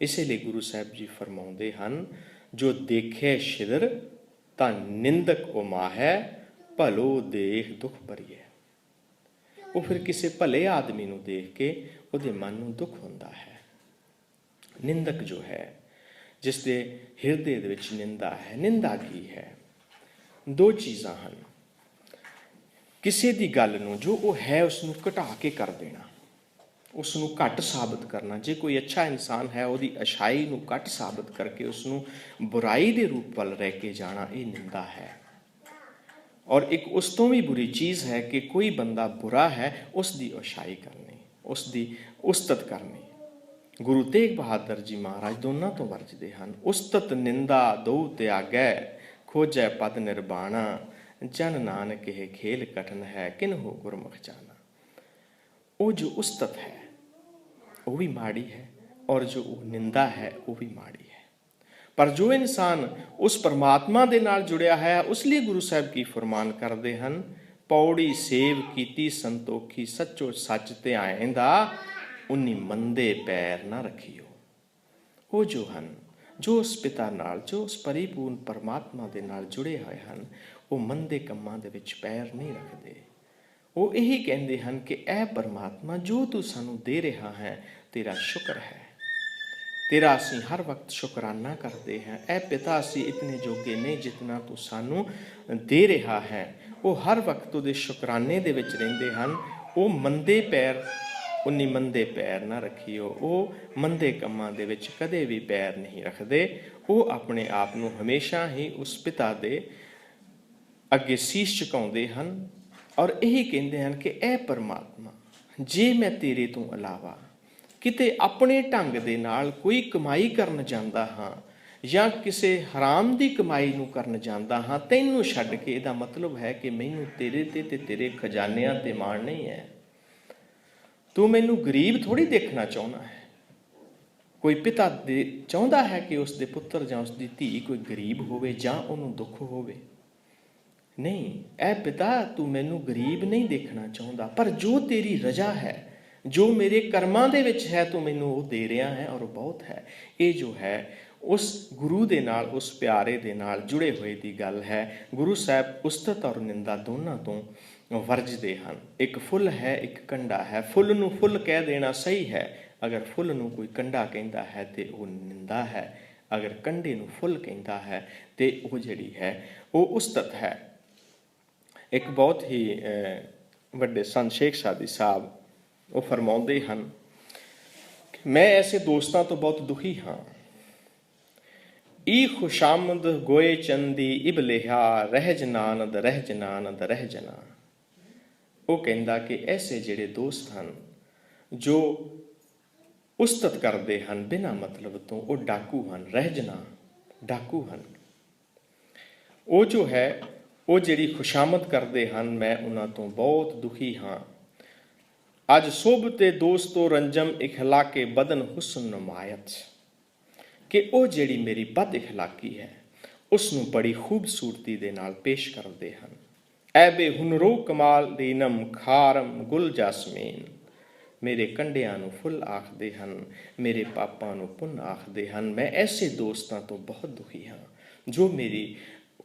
ਇਸੇ ਲਈ ਗੁਰੂ ਸਾਹਿਬ ਜੀ ਫਰਮਾਉਂਦੇ ਹਨ, ਜੋ ਦੇਖੇ ਛਿਦਰ ਤਾਂ ਨਿੰਦਕ ਉਮਾ ਹੈ, ਭਲੋ ਦੇਖ ਦੁੱਖ ਭਰੀਏ। ਉਹ ਫਿਰ ਕਿਸੇ ਭਲੇ ਆਦਮੀ ਨੂੰ ਦੇਖ ਕੇ ਉਹਦੇ ਮਨ ਨੂੰ ਦੁੱਖ ਹੁੰਦਾ ਹੈ। ਨਿੰਦਕ ਜੋ ਹੈ, ਜਿਸ ਦੇ ਹਿਰਦੇ ਦੇ ਵਿੱਚ ਨਿੰਦਾ ਹੈ। ਨਿੰਦਾ ਕੀ ਹੈ? ਦੋ ਚੀਜ਼ਾਂ ਹਨ। ਕਿਸੇ ਦੀ ਗੱਲ ਨੂੰ ਜੋ ਉਹ ਹੈ ਉਸ ਨੂੰ ਘਟਾ ਕੇ ਕਰ ਦੇਣਾ, ਉਸ ਨੂੰ ਘੱਟ ਸਾਬਤ ਕਰਨਾ। ਜੇ ਕੋਈ ਅੱਛਾ ਇਨਸਾਨ ਹੈ, ਉਹਦੀ ਅੱਛਾਈ ਨੂੰ ਘੱਟ ਸਾਬਤ ਕਰਕੇ ਉਸ ਨੂੰ ਬੁਰਾਈ ਦੇ ਰੂਪ ਵੱਲ ਰਹਿ ਕੇ ਜਾਣਾ, ਇਹ ਨਿੰਦਾ ਹੈ। ਔਰ ਇੱਕ ਉਸ ਤੋਂ ਵੀ ਬੁਰੀ ਚੀਜ਼ ਹੈ ਕਿ ਕੋਈ ਬੰਦਾ ਬੁਰਾ ਹੈ, ਉਸ ਦੀ ਅੱਛਾਈ ਕਰਨੀ, ਉਸ ਦੀ ਉਸਤਤ ਕਰਨੀ। ਗੁਰੂ ਤੇਗ ਬਹਾਦਰ ਜੀ ਮਹਾਰਾਜ ਦੋਨਾਂ ਤੋਂ ਵਰਜਦੇ ਹਨ। ਉਸਤਤ ਨਿੰਦਾ ਦੋ ਤਿਆਗੈ, ਖੋਜੈ ਪਦ ਨਿਰਬਾਣਾ, ਜਨ ਨਾਨਕ ਇਹ ਖੇਲ ਕਠਨ ਹੈ, ਕਿਨਹੂ ਗੁਰਮੁਖ ਜਾਣਾ। ਉਹ ਜੋ ਉਸਤਤ ਹੈ ਉਹ ਵੀ ਮਾੜੀ ਹੈ, ਔਰ ਜੋ ਉਹ ਨਿੰਦਾ ਹੈ ਉਹ ਵੀ ਮਾੜੀ ਹੈ। ਪਰ ਜੋ ਇਨਸਾਨ ਉਸ ਪਰਮਾਤਮਾ ਦੇ ਨਾਲ ਜੁੜਿਆ ਹੈ, ਉਸ ਲਈ ਗੁਰੂ ਸਾਹਿਬ ਕੀ ਫਰਮਾਨ ਕਰਦੇ ਹਨ, ਪੌੜੀ ਸੇਵ ਕੀਤੀ ਸੰਤੋਖੀ, ਸੱਚੋ ਸੱਚ ਧਿਆਇਂਦਾ, ਉਨੀ ਮੰਦੇ ਪੈਰ ਨਾ ਰੱਖਿਓ। ਉਹ ਜੋ ਹਨ, ਜੋ ਉਸ ਪਿਤਾ ਨਾਲ, ਜੋ ਉਸ ਪਰਿਪੂਰਨ ਪਰਮਾਤਮਾ ਦੇ ਨਾਲ ਜੁੜੇ ਹੋਏ ਹਨ, ਉਹ ਮੰਦੇ ਕੰਮਾਂ ਦੇ ਵਿੱਚ ਪੈਰ ਨਹੀਂ ਰੱਖਦੇ। ਉਹ ਇਹੀ ਕਹਿੰਦੇ ਹਨ ਕਿ ਇਹ ਪਰਮਾਤਮਾ ਜੋ ਤੂੰ ਸਾਨੂੰ ਦੇ ਰਿਹਾ ਹੈ, ਤੇਰਾ ਸ਼ੁਕਰ ਹੈ, ਤੇਰਾ ਅਸੀਂ ਹਰ ਵਕਤ ਸ਼ੁਕਰਾਨਾ ਕਰਦੇ ਹਾਂ। ਇਹ ਪਿਤਾ ਅਸੀਂ ਇਤਨੇ ਜੋਗੇ ਨਹੀਂ ਜਿਤਨਾ ਤੂੰ ਸਾਨੂੰ ਦੇ ਰਿਹਾ ਹੈ। ਉਹ ਹਰ ਵਕਤ ਉਹਦੇ ਸ਼ੁਕਰਾਨੇ ਦੇ ਵਿੱਚ ਰਹਿੰਦੇ ਹਨ। ਉਹ ਮੰਦੇ ਪੈਰ, ਉਨੀ ਮੰਦੇ ਪੈਰ ਨਾ ਰੱਖੀਓ। ਉਹ ਮੰਦੇ ਕੰਮਾਂ ਦੇ ਵਿੱਚ ਕਦੇ ਵੀ ਪੈਰ ਨਹੀਂ ਰੱਖਦੇ। ਉਹ ਆਪਣੇ ਆਪ ਨੂੰ ਹਮੇਸ਼ਾ ਹੀ ਉਸ ਪਿਤਾ ਦੇ ਅੱਗੇ ਸੀਸ ਝੁਕਾਉਂਦੇ ਹਨ, ਔਰ ਇਹੀ ਕਹਿੰਦੇ ਹਨ ਕਿ ਇਹ ਪਰਮਾਤਮਾ, ਜੇ ਮੈਂ ਤੇਰੇ ਤੋਂ ਇਲਾਵਾ ਕਿਤੇ ਆਪਣੇ ਢੰਗ ਦੇ ਨਾਲ ਕੋਈ ਕਮਾਈ ਕਰਨ ਜਾਂਦਾ ਹਾਂ ਜਾਂ ਕਿਸੇ ਹਰਾਮ ਦੀ ਕਮਾਈ ਨੂੰ ਕਰਨ ਜਾਂਦਾ ਹਾਂ, ਤੈਨੂੰ ਛੱਡ ਕੇ, ਇਹਦਾ ਮਤਲਬ ਹੈ ਕਿ ਮੈਨੂੰ ਤੇਰੇ ਤੇ ਤੇਰੇ ਖਜ਼ਾਨਿਆਂ ਤੇ ਮਾਣ ਨਹੀਂ ਹੈ। ਤੂੰ ਮੈਨੂੰ ਗਰੀਬ ਥੋੜ੍ਹੀ ਦੇਖਣਾ ਚਾਹੁੰਦਾ ਹੈ। ਕੋਈ ਪਿਤਾ ਚਾਹੁੰਦਾ ਹੈ ਕਿ ਉਸ ਦੇ ਪੁੱਤਰ ਜਾਂ ਉਸ ਦੀ ਧੀ ਕੋਈ ਗਰੀਬ ਹੋਵੇ ਜਾਂ ਉਹਨੂੰ ਦੁੱਖ ਹੋਵੇ? ਨਹੀਂ, ਇਹ ਪਿਤਾ ਤੂੰ ਮੈਨੂੰ ਗਰੀਬ ਨਹੀਂ ਦੇਖਣਾ ਚਾਹੁੰਦਾ, ਪਰ ਜੋ ਤੇਰੀ ਰਜ਼ਾ ਹੈ, ਜੋ ਮੇਰੇ ਕਰਮਾਂ ਦੇ ਵਿੱਚ ਹੈ, ਤੂੰ ਮੈਨੂੰ ਉਹ ਦੇ ਰਿਹਾ ਹੈ ਔਰ ਉਹ ਬਹੁਤ ਹੈ। ਇਹ ਜੋ ਹੈ ਉਸ ਗੁਰੂ ਦੇ ਨਾਲ, ਉਸ ਪਿਆਰੇ ਦੇ ਨਾਲ ਜੁੜੇ ਹੋਏ ਦੀ ਗੱਲ ਹੈ। ਗੁਰੂ ਸਾਹਿਬ ਉਸਤਤ ਔਰ ਨਿੰਦਾ ਦੋਨਾਂ ਤੋਂ ਵਰਜਦੇ ਹਨ। ਇੱਕ ਫੁੱਲ ਹੈ, ਇੱਕ ਕੰਡਾ ਹੈ। ਫੁੱਲ ਨੂੰ ਫੁੱਲ ਕਹਿ ਦੇਣਾ ਸਹੀ ਹੈ। ਅਗਰ ਫੁੱਲ ਨੂੰ ਕੋਈ ਕੰਡਾ ਕਹਿੰਦਾ ਹੈ ਤੇ ਉਹ ਨਿੰਦਾ ਹੈ, ਅਗਰ ਕੰਡੇ ਨੂੰ ਫੁੱਲ ਕਹਿੰਦਾ ਹੈ ਤੇ ਉਹ ਜਿਹੜੀ ਹੈ ਉਹ ਉਸਤਤ ਹੈ। ਇੱਕ ਬਹੁਤ ਹੀ ਵੱਡੇ ਸੰਤ ਸ਼ੇਖ ਸਾਦੀ ਸਾਹਿਬ ਉਹ ਫਰਮਾਉਂਦੇ ਹਨ ਕਿ ਮੈਂ ਐਸੇ ਦੋਸਤਾਂ ਤੋਂ ਬਹੁਤ ਦੁਖੀ ਹਾਂ। ਈ ਖੁਸ਼ਾਮਦ ਗੋਏ ਚੰਦੀ ਇਬ ਲਿਹਾ, ਰਹਿ ਜਨਾਨਦ ਰਹਿ ਜਨਾਨਦ ਰਹਿ ਜਨਾ। ਉਹ ਕਹਿੰਦਾ ਕਿ ਐਸੇ ਜਿਹੜੇ ਦੋਸਤ ਹਨ ਜੋ ਉਸਤਤ ਕਰਦੇ ਹਨ ਬਿਨਾਂ ਮਤਲਬ ਤੋਂ, ਉਹ ਡਾਕੂ ਹਨ, ਰਹਿ ਜਨਾ ਡਾਕੂ ਹਨ। ਉਹ ਜੋ ਹੈ ਉਹ ਜਿਹੜੀ ਖੁਸ਼ਾਮਦ ਕਰਦੇ ਹਨ, ਮੈਂ ਉਹਨਾਂ ਤੋਂ ਬਹੁਤ ਦੁਖੀ ਹਾਂ। ਅੱਜ ਸੁਭ ਤੇ ਦੋਸਤੋ ਰੰਜਮ ਇਖਲਾਕੇ ਬਦਨ ਹੁਸਨ ਨਮਾਇਤ, ਕਿ ਉਹ ਜਿਹੜੀ ਮੇਰੀ ਬਦ ਇਖਲਾਕੀ ਹੈ ਉਸ ਨੂੰ ਬੜੀ ਖੂਬਸੂਰਤੀ ਦੇ ਨਾਲ ਪੇਸ਼ ਕਰਦੇ ਹਨ। ਐਬੇ ਹੁਨਰੋ ਕਮਾਲ ਦੀਨਮ ਖਾਰਮ ਗੁਲ ਜਾਸਮੀਨ, ਮੇਰੇ ਕੰਡਿਆਂ ਨੂੰ ਫੁੱਲ ਆਖਦੇ ਹਨ, ਮੇਰੇ ਪਾਪਾਂ ਨੂੰ ਪੁੰਨ ਆਖਦੇ ਹਨ। ਮੈਂ ਐਸੇ ਦੋਸਤਾਂ ਤੋਂ ਬਹੁਤ ਦੁਖੀ ਹਾਂ ਜੋ ਮੇਰੀ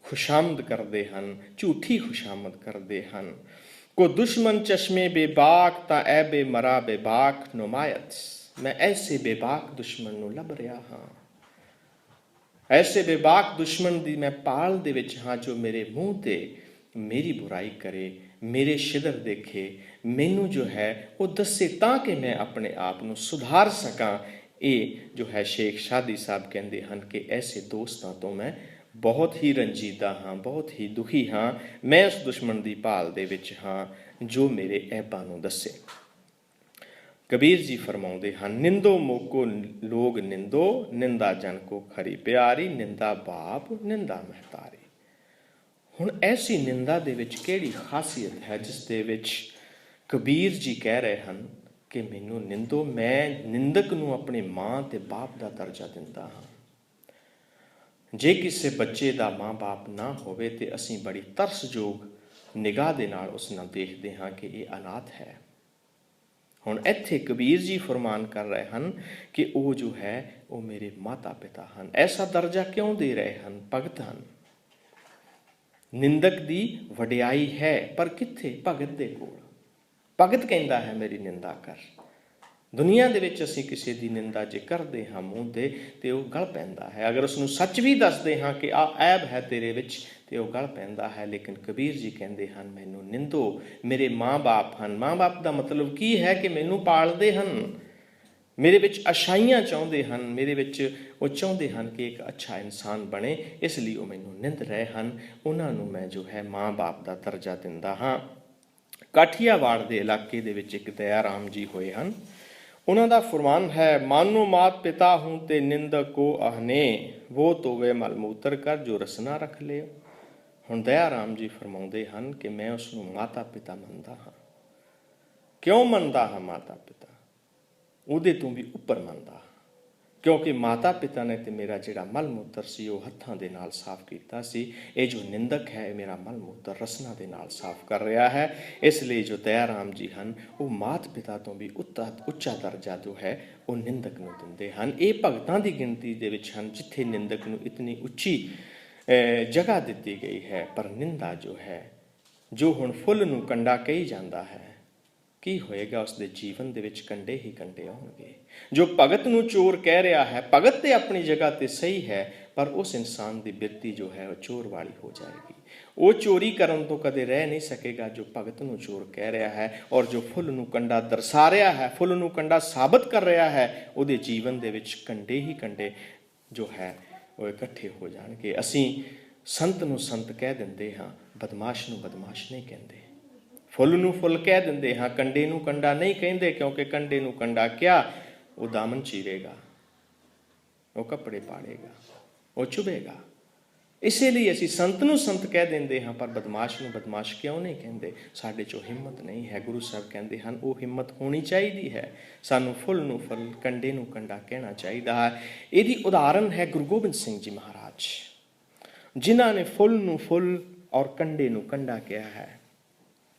ਖੁਸ਼ਾਮਦ ਕਰਦੇ ਹਨ, ਝੂਠੀ ਖੁਸ਼ਾਮਦ ਕਰਦੇ ਹਨ। ਕੋ ਦੁਸ਼ਮਨ ਚਸ਼ਮੇ ਬੇਬਾਕ ਤਾਂ ਐਬੇ ਮਰਾ ਬੇਬਾਕ ਨੁਮਾਇਤ, ਮੈਂ ਐਸੇ ਬੇਬਾਕ ਦੁਸ਼ਮਣ ਨੂੰ ਲੱਭ ਰਿਹਾ ਹਾਂ। ਐਸੇ ਬੇਬਾਕ ਦੁਸ਼ਮਣ ਦੀ ਮੈਂ ਪਾਲ ਦੇ ਵਿੱਚ ਹਾਂ ਜੋ ਮੇਰੇ ਮੂੰਹ ਤੇ ਮੇਰੀ ਬੁਰਾਈ ਕਰੇ, ਮੇਰੇ ਸ਼ਿਦਰ ਦੇਖੇ, ਮੈਨੂੰ ਜੋ ਹੈ ਉਹ ਦੱਸੇ ਤਾਂ ਕਿ ਮੈਂ ਆਪਣੇ ਆਪ ਨੂੰ ਸੁਧਾਰ ਸਕਾਂ। ਇਹ ਜੋ ਹੈ ਸ਼ੇਖ ਸਾਦੀ ਸਾਹਿਬ ਕਹਿੰਦੇ ਹਨ ਕਿ ਐਸੇ ਦੋਸਤਾਂ ਤੋਂ ਮੈਂ ਬਹੁਤ ਹੀ ਰੰਜੀਦਾ ਹਾਂ, ਬਹੁਤ ਹੀ ਦੁਖੀ ਹਾਂ। ਮੈਂ ਉਸ ਦੁਸ਼ਮਣ ਦੀ ਭਾਲ ਦੇ ਵਿੱਚ ਹਾਂ ਜੋ ਮੇਰੇ ਐਬਾਂ ਨੂੰ ਦੱਸੇ। ਕਬੀਰ ਜੀ ਫਰਮਾਉਂਦੇ ਹਨ, ਨਿੰਦੋ ਮੋਕੋ ਲੋਗ ਨਿੰਦੋ, ਨਿੰਦਾ ਜਨ ਕੋ ਖਰੀ ਪਿਆਰੀ, ਨਿੰਦਾ ਬਾਪ ਨਿੰਦਾ ਮਹਤਾਰੀ। ਹੁਣ ਐਸੀ ਨਿੰਦਾ ਦੇ ਵਿੱਚ ਕਿਹੜੀ ਖਾਸੀਅਤ ਹੈ ਜਿਸ ਦੇ ਵਿੱਚ ਕਬੀਰ ਜੀ ਕਹਿ ਰਹੇ ਹਨ ਕਿ ਮੈਨੂੰ ਨਿੰਦੋ, ਮੈਂ ਨਿੰਦਕ ਨੂੰ ਆਪਣੇ ਮਾਂ ਤੇ ਬਾਪ ਦਾ ਦਰਜਾ ਦਿੰਦਾ ਹਾਂ। ਜੇ ਕਿਸੇ ਬੱਚੇ ਦਾ ਮਾਂ ਬਾਪ ਨਾ ਹੋਵੇ ਤੇ ਅਸੀਂ ਬੜੀ ਤਰਸਯੋਗ ਨਿਗਾਹ ਦੇ ਨਾਲ ਉਸ ਨਾਲ ਦੇਖਦੇ ਹਾਂ ਕਿ ਇਹ ਅਨਾਥ ਹੈ। ਹੁਣ ਇੱਥੇ ਕਬੀਰ ਜੀ ਫਰਮਾਨ ਕਰ ਰਹੇ ਹਨ ਕਿ ਉਹ ਜੋ ਹੈ ਉਹ ਮੇਰੇ ਮਾਤਾ ਪਿਤਾ ਹਨ। ਐਸਾ ਦਰਜਾ ਕਿਉਂ ਦੇ ਰਹੇ ਹਨ? ਭਗਤ ਹਨ। ਨਿੰਦਕ ਦੀ ਵਡਿਆਈ ਹੈ, ਪਰ ਕਿੱਥੇ? ਭਗਤ ਦੇ ਕੋਲ। ਭਗਤ ਕਹਿੰਦਾ ਹੈ ਮੇਰੀ ਨਿੰਦਾ ਕਰ। ਦੁਨੀਆ ਦੇ ਵਿੱਚ ਅਸੀਂ ਕਿਸੇ ਦੀ ਨਿੰਦਾ ਜੇ ਕਰਦੇ ਹਾਂ ਮੂੰਹ ਤੇ ਉਹ ਗਲ ਪੈਂਦਾ ਹੈ। ਅਗਰ ਉਸਨੂੰ ਸੱਚ ਵੀ ਦੱਸਦੇ ਹਾਂ ਕਿ ਆਹ ਐਬ ਹੈ ਤੇਰੇ ਵਿੱਚ ਤੇ ਉਹ ਗਲ ਪੈਂਦਾ ਹੈ। ਲੇਕਿਨ ਕਬੀਰ ਜੀ ਕਹਿੰਦੇ ਹਨ ਮੈਨੂੰ ਨਿੰਦੋ, ਮੇਰੇ ਮਾਂ ਬਾਪ ਹਨ। ਮਾਂ ਬਾਪ ਦਾ ਮਤਲਬ ਕੀ ਹੈ? ਕਿ ਮੈਨੂੰ ਪਾਲਦੇ ਹਨ, ਮੇਰੇ ਵਿੱਚ ਅੱਛਾਈਆਂ ਚਾਹੁੰਦੇ ਹਨ, ਮੇਰੇ ਵਿੱਚ ਉਹ ਚਾਹੁੰਦੇ ਹਨ ਕਿ ਇੱਕ ਅੱਛਾ ਇਨਸਾਨ ਬਣੇ, ਇਸ ਲਈ ਉਹ ਮੈਨੂੰ ਨਿੰਦ ਰਹੇ ਹਨ। ਉਹਨਾਂ ਨੂੰ ਮੈਂ ਜੋ ਹੈ ਮਾਂ ਬਾਪ ਦਾ ਦਰਜਾ ਦਿੰਦਾ ਹਾਂ। ਕਾਠੀਆਵਾੜ ਦੇ ਇਲਾਕੇ ਦੇ ਵਿੱਚ ਇੱਕ ਦਇਆ ਰਾਮ ਜੀ ਹੋਏ ਹਨ। ਉਹਨਾਂ ਦਾ ਫਰਮਾਨ ਹੈ, ਮਾਨੋ ਮਾਤ ਪਿਤਾ ਹੂੰ ਤੇ ਨਿੰਦਕ ਕੋ ਆਹਨੇ, ਵੋ ਤੋਵੇ ਮਲ ਮੂਤਰ ਕਰ ਜੋ ਰਸਨਾ ਰੱਖ ਲਿਓ। ਹੁਣ ਦਇਆ ਰਾਮ ਜੀ ਫਰਮਾਉਂਦੇ ਹਨ ਕਿ ਮੈਂ ਉਸ ਨੂੰ ਮਾਤਾ ਪਿਤਾ ਮੰਨਦਾ ਹਾਂ। ਕਿਉਂ ਮੰਨਦਾ ਹਾਂ ਮਾਤਾ ਪਿਤਾ? ਉਹਦੇ ਤੋਂ ਵੀ ਉੱਪਰ ਮੰਨਦਾ ਹਾਂ, ਕਿਉਂਕਿ ਮਾਤਾ ਪਿਤਾ ਨੇ ਤੇ ਮੇਰਾ ਜਿਹੜਾ ਮਲ ਮੂਤਰ ਸੀ ਉਹ ਹੱਥਾਂ ਦੇ ਨਾਲ ਸਾਫ਼ ਕੀਤਾ ਸੀ। ਇਹ ਜੋ ਨਿੰਦਕ ਹੈ ਇਹ ਮੇਰਾ ਮਲ ਮੂਤਰ ਰਸਨਾ ਦੇ ਨਾਲ ਸਾਫ਼ ਕਰ ਰਿਹਾ ਹੈ। ਇਸ ਲਈ ਜੋ ਦਇਆ ਰਾਮ ਜੀ ਹਨ ਉਹ ਮਾਤ ਪਿਤਾ ਤੋਂ ਵੀ ਉੱਚਾ ਦਰਜਾ ਜੋ ਹੈ ਉਹ ਨਿੰਦਕ ਨੂੰ ਦਿੰਦੇ ਹਨ। ਇਹ ਭਗਤਾਂ ਦੀ ਗਿਣਤੀ ਦੇ ਵਿੱਚ ਹਨ ਜਿੱਥੇ ਨਿੰਦਕ ਨੂੰ ਇਤਨੀ ਉੱਚੀ ਜਗ੍ਹਾ ਦਿੱਤੀ ਗਈ ਹੈ। ਪਰ ਨਿੰਦਾ ਜੋ ਹੈ, ਜੋ ਹੁਣ ਫੁੱਲ ਨੂੰ ਕੰਡਾ ਕਹੀ ਜਾਂਦਾ ਹੈ, ਕੀ ਹੋਏਗਾ? ਉਸ ਦੇ ਜੀਵਨ ਦੇ ਵਿੱਚ ਕੰਡੇ ਹੀ ਕੰਡੇ ਆਉਣਗੇ। ਜੋ ਭਗਤ ਨੂੰ ਚੋਰ ਕਹਿ ਰਿਹਾ ਹੈ, ਭਗਤ ਤੇ ਆਪਣੀ ਜਗ੍ਹਾ ਤੇ ਸਹੀ ਹੈ, ਪਰ ਉਸ ਇਨਸਾਨ ਦੀ ਬਿਰਤੀ ਜੋ ਹੈ ਉਹ ਚੋਰ ਵਾਲੀ ਹੋ ਜਾਏਗੀ। ਉਹ ਚੋਰੀ ਕਰਨ ਤੋਂ ਕਦੇ ਰਹਿ ਨਹੀਂ ਸਕੇਗਾ ਜੋ ਭਗਤ ਨੂੰ ਚੋਰ ਕਹਿ ਰਿਹਾ ਹੈ। ਔਰ ਜੋ ਫੁੱਲ ਨੂੰ ਕੰਡਾ ਦਰਸਾ ਰਿਹਾ ਹੈ, ਫੁੱਲ ਨੂੰ ਕੰਡਾ ਸਾਬਤ ਕਰ ਰਿਹਾ ਹੈ, ਉਹਦੇ ਜੀਵਨ ਦੇ ਵਿੱਚ ਕੰਡੇ ਹੀ ਕੰਡੇ ਜੋ ਹੈ ਉਹ ਇਕੱਠੇ ਹੋ ਜਾਣਗੇ। ਅਸੀਂ ਸੰਤ ਨੂੰ ਸੰਤ ਕਹਿ ਦਿੰਦੇ ਹਾਂ, ਬਦਮਾਸ਼ ਨੂੰ ਬਦਮਾਸ਼ ਨਹੀਂ ਕਹਿੰਦੇ। ਫੁੱਲ ਨੂੰ ਫੁੱਲ ਕਹਿ ਦਿੰਦੇ ਹਾਂ, ਕੰਡੇ ਨੂੰ ਕੰਡਾ ਨਹੀਂ ਕਹਿੰਦੇ, ਕਿਉਂਕਿ ਕੰਡੇ ਨੂੰ ਕੰਡਾ ਕਿਹਾ ਉਹ ਦਾਮਨ ਚੀਰੇਗਾ, ਉਹ ਕੱਪੜੇ ਪਾੜੇਗਾ, ਉਹ ਚੁਭੇਗਾ। ਇਸੇ ਲਈ ਅਸੀਂ ਸੰਤ ਨੂੰ ਸੰਤ ਕਹਿ ਦਿੰਦੇ ਹਾਂ, ਪਰ ਬਦਮਾਸ਼ ਨੂੰ ਬਦਮਾਸ਼ ਕਿਉਂ ਨਹੀਂ ਕਹਿੰਦੇ? ਸਾਡੇ 'ਚੋਂ ਹਿੰਮਤ ਨਹੀਂ ਹੈ। ਗੁਰੂ ਸਾਹਿਬ ਕਹਿੰਦੇ ਹਨ ਉਹ ਹਿੰਮਤ ਹੋਣੀ ਚਾਹੀਦੀ ਹੈ। ਸਾਨੂੰ ਫੁੱਲ ਨੂੰ ਫੁੱਲ, ਕੰਡੇ ਨੂੰ ਕੰਡਾ ਕਹਿਣਾ ਚਾਹੀਦਾ ਹੈ। ਇਹਦੀ ਉਦਾਹਰਨ ਹੈ ਗੁਰੂ ਗੋਬਿੰਦ ਸਿੰਘ ਜੀ ਮਹਾਰਾਜ, ਜਿਨ੍ਹਾਂ ਨੇ ਫੁੱਲ ਨੂੰ ਫੁੱਲ ਔਰ ਕੰਡੇ ਨੂੰ ਕੰਡਾ ਕਿਹਾ ਹੈ।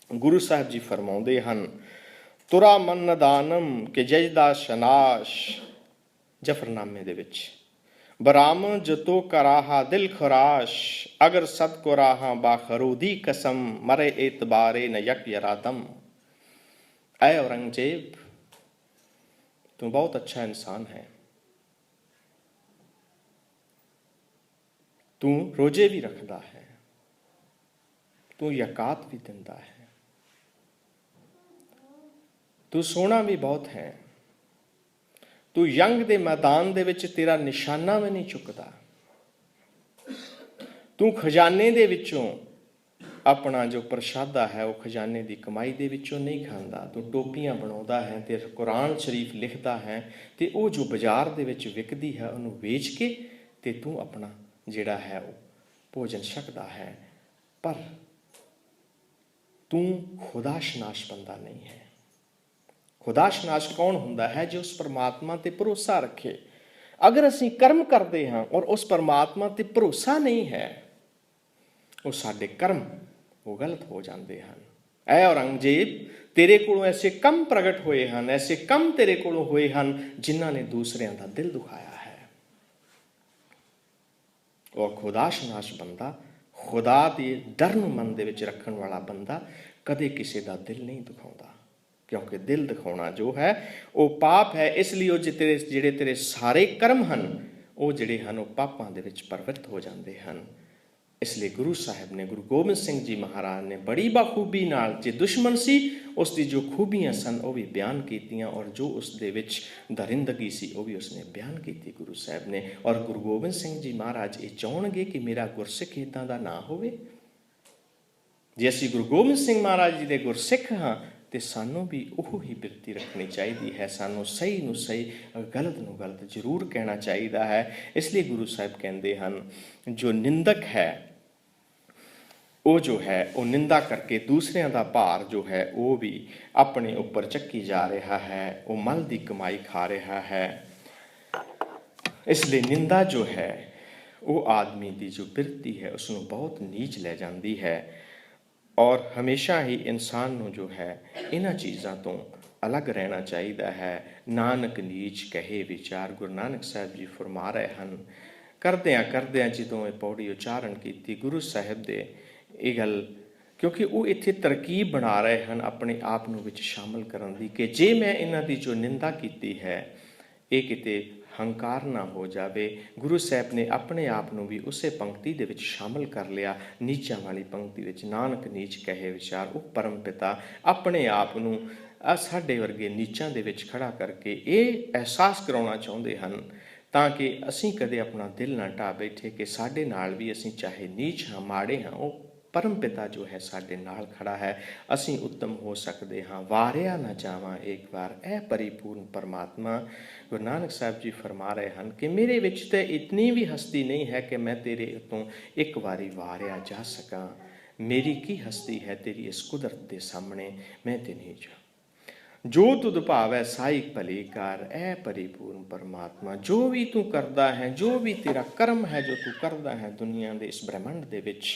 ਗੁਰੂ ਸਾਹਿਬ ਜੀ ਫਰਮਾਉਂਦੇ ਹਨ, ਤੁਰਾ ਮਨ ਨਦਾਨਮ ਕਿ ਜਜਦਾ ਸ਼ਨਾਸ਼, ਜਫਰਨਾਮੇ ਦੇ ਵਿੱਚ, ਬਰਾਮ ਜਤੋ ਕਰਾਹਾ ਦਿਲ ਖੁਰਾਸ਼, ਅਗਰ ਸਦ ਕੋ ਰਾਹਾ ਬਾਖਰੂਦੀ ਕਸਮ, ਮਰੇ एतबारे न यक यरादम। ऐ औरंगजेब, तू बहुत अच्छा इंसान है, तू रोजे भी रखता है, तू यकात भी दिंदा है, तू सोना भी बहुत है, तू यंग दे मैदान दे विच तेरा निशाना भी नहीं चुकता, तू खजाने दे विचों अपना जो प्रशादा है वो खजाने की कमाई दे विचों नहीं खाता, तू टोपियां बनाता है ते कुरान शरीफ लिखता है ते वो जो बाजार दे विच विकदी है उन्होंने वेच के ते तू अपना जिहड़ा है वो भोजन छकदा है, पर तू खुदाशनाश बंदा नहीं है। खुदाशनाश कौन हुंदा है? जो उस परमात्मा ते भरोसा रखे। अगर असीं कर्म करते हाँ और उस परमात्मा ते भरोसा नहीं है, वो साडे कर्म वो गलत हो जाते हैं। ऐ औरंगजेब, तेरे कोलों ऐसे कम प्रगट होए हैं, ऐसे कम तेरे कोलों होए हैं जिन्हां ने दूसरियां दा दिल दुखाया है। और खुदाशनाश बंदा, खुदा दे डर नूं मन दे विच रखण वाला बंदा कदे किसी दा दिल नहीं दुखाउंदा, क्योंकि दिल दिखाना जो है वो पाप है। इसलिए वो जिहड़े तेरे सारे कर्म हैं वो जिहड़े हैं वो पापां दे विच प्रवृत्त हो जाते हैं। इसलिए गुरु साहिब ने, गुरु गोबिंद सिंह जी महाराज ने बड़ी बखूबी नाल, जे दुश्मन सी उसकी जो खूबियां सन वो भी बयान कीतियां, और जो उस दे विच दरिंदगी सी वो भी उसने बयान की गुरु साहिब ने। और गुरु गोबिंद सिंह जी महाराज ये चाहणगे कि मेरा गुरसिख इदां दा ना होवे। जे असीं गुरु गोबिंद सिंह महाराज जी दे गुरसिख हाँ तो सानू भी वो ही बिरती रखनी चाहिए है। सानू सही नू सही, गलत नू गलत जरूर कहना चाहिए है। इसलिए गुरु साहिब कहते हैं जो निंदक है वो जो है वो निंदा करके दूसरियां दा भार जो है वो भी अपने ऊपर चक्की जा रहा है, वो मल दी कमाई खा रहा है। इसलिए निंदा जो है वो आदमी की जो बिरती है उसनू बहुत नीच ले जाती है। और हमेशा ही इंसान नू जो है इन्हां चीज़ों तो अलग रहना चाहिए है। नानक नीच कहे विचार, गुरु नानक साहब जी फरमा रहे हैं। करद्या जो ये पौड़ी उच्चारण की गुरु साहिब दे ये गल, क्योंकि वो इत्थे तरकीब बना रहे हैं अपने आप नू विच शामिल करन दी कि जे मैं इन्हां दी जो निंदा की है ये किते हंकार ना हो जाए। गुरु साहब ने अपने आप नू भी उसे पंक्ति दे विच शामिल कर लिया, नीचां वाली पंक्ति विच। नानक नीच कहे विचार, वो परम पिता अपने आप नू साडे वर्गे नीचां दे विच खड़ा करके ये एहसास कराउणा चाहुंदे हन ताकि असीं कदे अपना दिल ना ढा बैठे कि साडे नाल भी असीं चाहे नीच हाँ, माड़े हाँ, वो परम पिता जो है साडे नाल खड़ा है, असीं उत्तम हो सकते हाँ। वारिया ना जावां एक बार ऐ परिपूर्ण परमात्मा। गुरु नानक साहब जी फरमा रहे हैं कि मेरे विच ते इतनी भी हस्ती नहीं है कि मैं तेरे उतों एक बारी वारिया जा सकां। मेरी की हस्ती है तेरी इस कुदरत के सामने, मैं ते नहीं जा। जो तुद भावै साई भली कर, ऐ परिपूर्ण परमात्मा। जो भी तू करदा है, जो भी तेरा कर्म है, जो तू करदा है दुनिया के इस ब्रह्मंड दे विच,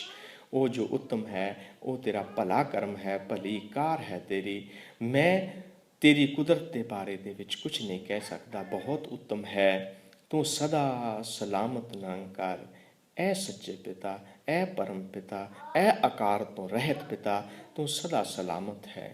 वो जो उत्तम है वो तेरा भला कर्म है, भली कार है तेरी। मैं तेरी कुदरत के बारे दे विच कुछ नहीं कह सकता, बहुत उत्तम है। तू सदा सलामत ना कर, ऐ सच्चे पिता, ऐ परम पिता, ऐ आकार तो रहत पिता, तू सदा सलामत है।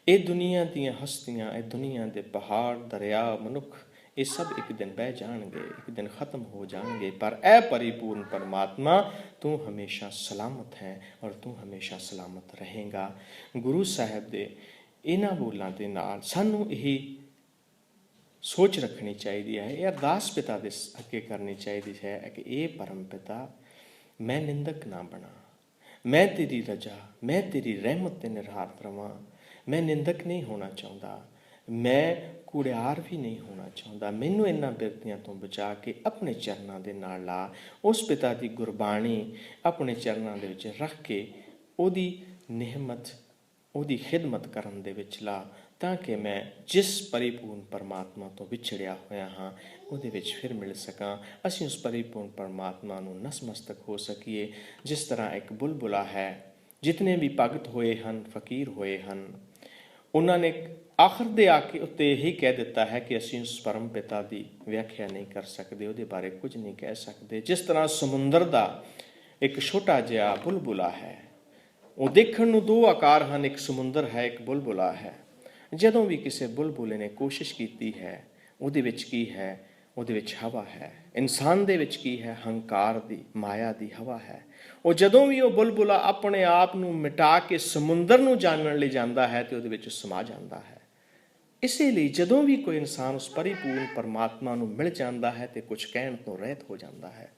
ये दुनिया दीयां हस्तियां, ये दुनिया के पहाड़, दरिया, मनुख, ये सब एक दिन बह जाएंगे, एक दिन ख़त्म हो जाएंगे, पर ऐ परिपूर्ण परमात्मा तू हमेशा सलामत है और तू हमेशा सलामत रहेगा। गुरु साहब दे इन्हां बोलों के नाल सानू यही सोच रखनी चाहिए है, ये अरदास पिता दे अगे करनी चाहिए है कि ये परम पिता मैं निंदक ना बना, मैं तेरी रजा, मैं तेरी रहमत ते निरहार रवां। मैं निंदक नहीं होना चाहता, मैं ਕੂੜਿਆਰ ਵੀ ਨਹੀਂ ਹੋਣਾ ਚਾਹੁੰਦਾ। ਮੈਨੂੰ ਇਹਨਾਂ ਬਿਰਤੀਆਂ ਤੋਂ ਬਚਾ ਕੇ ਆਪਣੇ ਚਰਨਾਂ ਦੇ ਨਾਲ ਲਾ। ਉਸ ਪਿਤਾ ਦੀ ਗੁਰਬਾਣੀ ਆਪਣੇ ਚਰਨਾਂ ਦੇ ਵਿੱਚ ਰੱਖ ਕੇ ਉਹਦੀ ਨਿਹਮਤ, ਉਹਦੀ ਖਿਦਮਤ ਕਰਨ ਦੇ ਵਿੱਚ ਲਾ, ਤਾਂ ਕਿ ਮੈਂ ਜਿਸ ਪਰਿਪੂਰਨ ਪਰਮਾਤਮਾ ਤੋਂ ਵਿਛੜਿਆ ਹੋਇਆ ਹਾਂ ਉਹਦੇ ਵਿੱਚ ਫਿਰ ਮਿਲ ਸਕਾਂ। ਅਸੀਂ ਉਸ ਪਰਿਪੂਰਨ ਪਰਮਾਤਮਾ ਨੂੰ ਨਸਮਸਤਕ ਹੋ ਸਕੀਏ। ਜਿਸ ਤਰ੍ਹਾਂ ਇੱਕ ਬੁਲਬੁਲਾ ਹੈ, ਜਿਤਨੇ ਵੀ ਭਗਤ ਹੋਏ ਹਨ, ਫਕੀਰ ਹੋਏ ਹਨ, ਉਹਨਾਂ ਨੇ ਆਖਰ ਦੇ ਆ ਕੇ ਉੱਤੇ ਇਹੀ ਕਹਿ ਦਿੱਤਾ ਹੈ ਕਿ ਅਸੀਂ ਉਸ ਪਰਮ ਪਿਤਾ ਦੀ ਵਿਆਖਿਆ ਨਹੀਂ ਕਰ ਸਕਦੇ, ਉਹਦੇ ਬਾਰੇ ਕੁਝ ਨਹੀਂ ਕਹਿ ਸਕਦੇ। ਜਿਸ ਤਰ੍ਹਾਂ ਸਮੁੰਦਰ ਦਾ ਇੱਕ ਛੋਟਾ ਜਿਹਾ ਬੁਲਬੁਲਾ ਹੈ, ਉਹ ਦੇਖਣ ਨੂੰ ਦੋ ਆਕਾਰ ਹਨ, ਇੱਕ ਸਮੁੰਦਰ ਹੈ, ਇੱਕ ਬੁਲਬੁਲਾ ਹੈ। ਜਦੋਂ ਵੀ ਕਿਸੇ ਬੁਲਬੁਲੇ ਨੇ ਕੋਸ਼ਿਸ਼ ਕੀਤੀ ਹੈ, ਉਹਦੇ ਵਿੱਚ ਕੀ ਹੈ? ਉਹਦੇ ਵਿੱਚ ਹਵਾ ਹੈ। ਇਨਸਾਨ ਦੇ ਵਿੱਚ ਕੀ ਹੈ? ਹੰਕਾਰ ਦੀ, ਮਾਇਆ ਦੀ ਹਵਾ ਹੈ। ਉਹ ਜਦੋਂ ਵੀ ਉਹ ਬੁਲਬੁਲਾ ਆਪਣੇ ਆਪ ਨੂੰ ਮਿਟਾ ਕੇ ਸਮੁੰਦਰ ਨੂੰ ਜਾਣਨ ਲਈ ਜਾਂਦਾ ਹੈ ਤੇ ਉਹਦੇ ਵਿੱਚ ਸਮਾ ਜਾਂਦਾ ਹੈ। ਇਸੇ ਲਈ ਜਦੋਂ ਵੀ ਕੋਈ ਇਨਸਾਨ ਉਸ ਪਰਿਪੂਰਨ ਪਰਮਾਤਮਾ ਨੂੰ ਮਿਲ ਜਾਂਦਾ ਹੈ ਤੇ ਕੁਝ ਕਹਿਣ ਤੋਂ ਰਹਿਤ ਹੋ ਜਾਂਦਾ ਹੈ,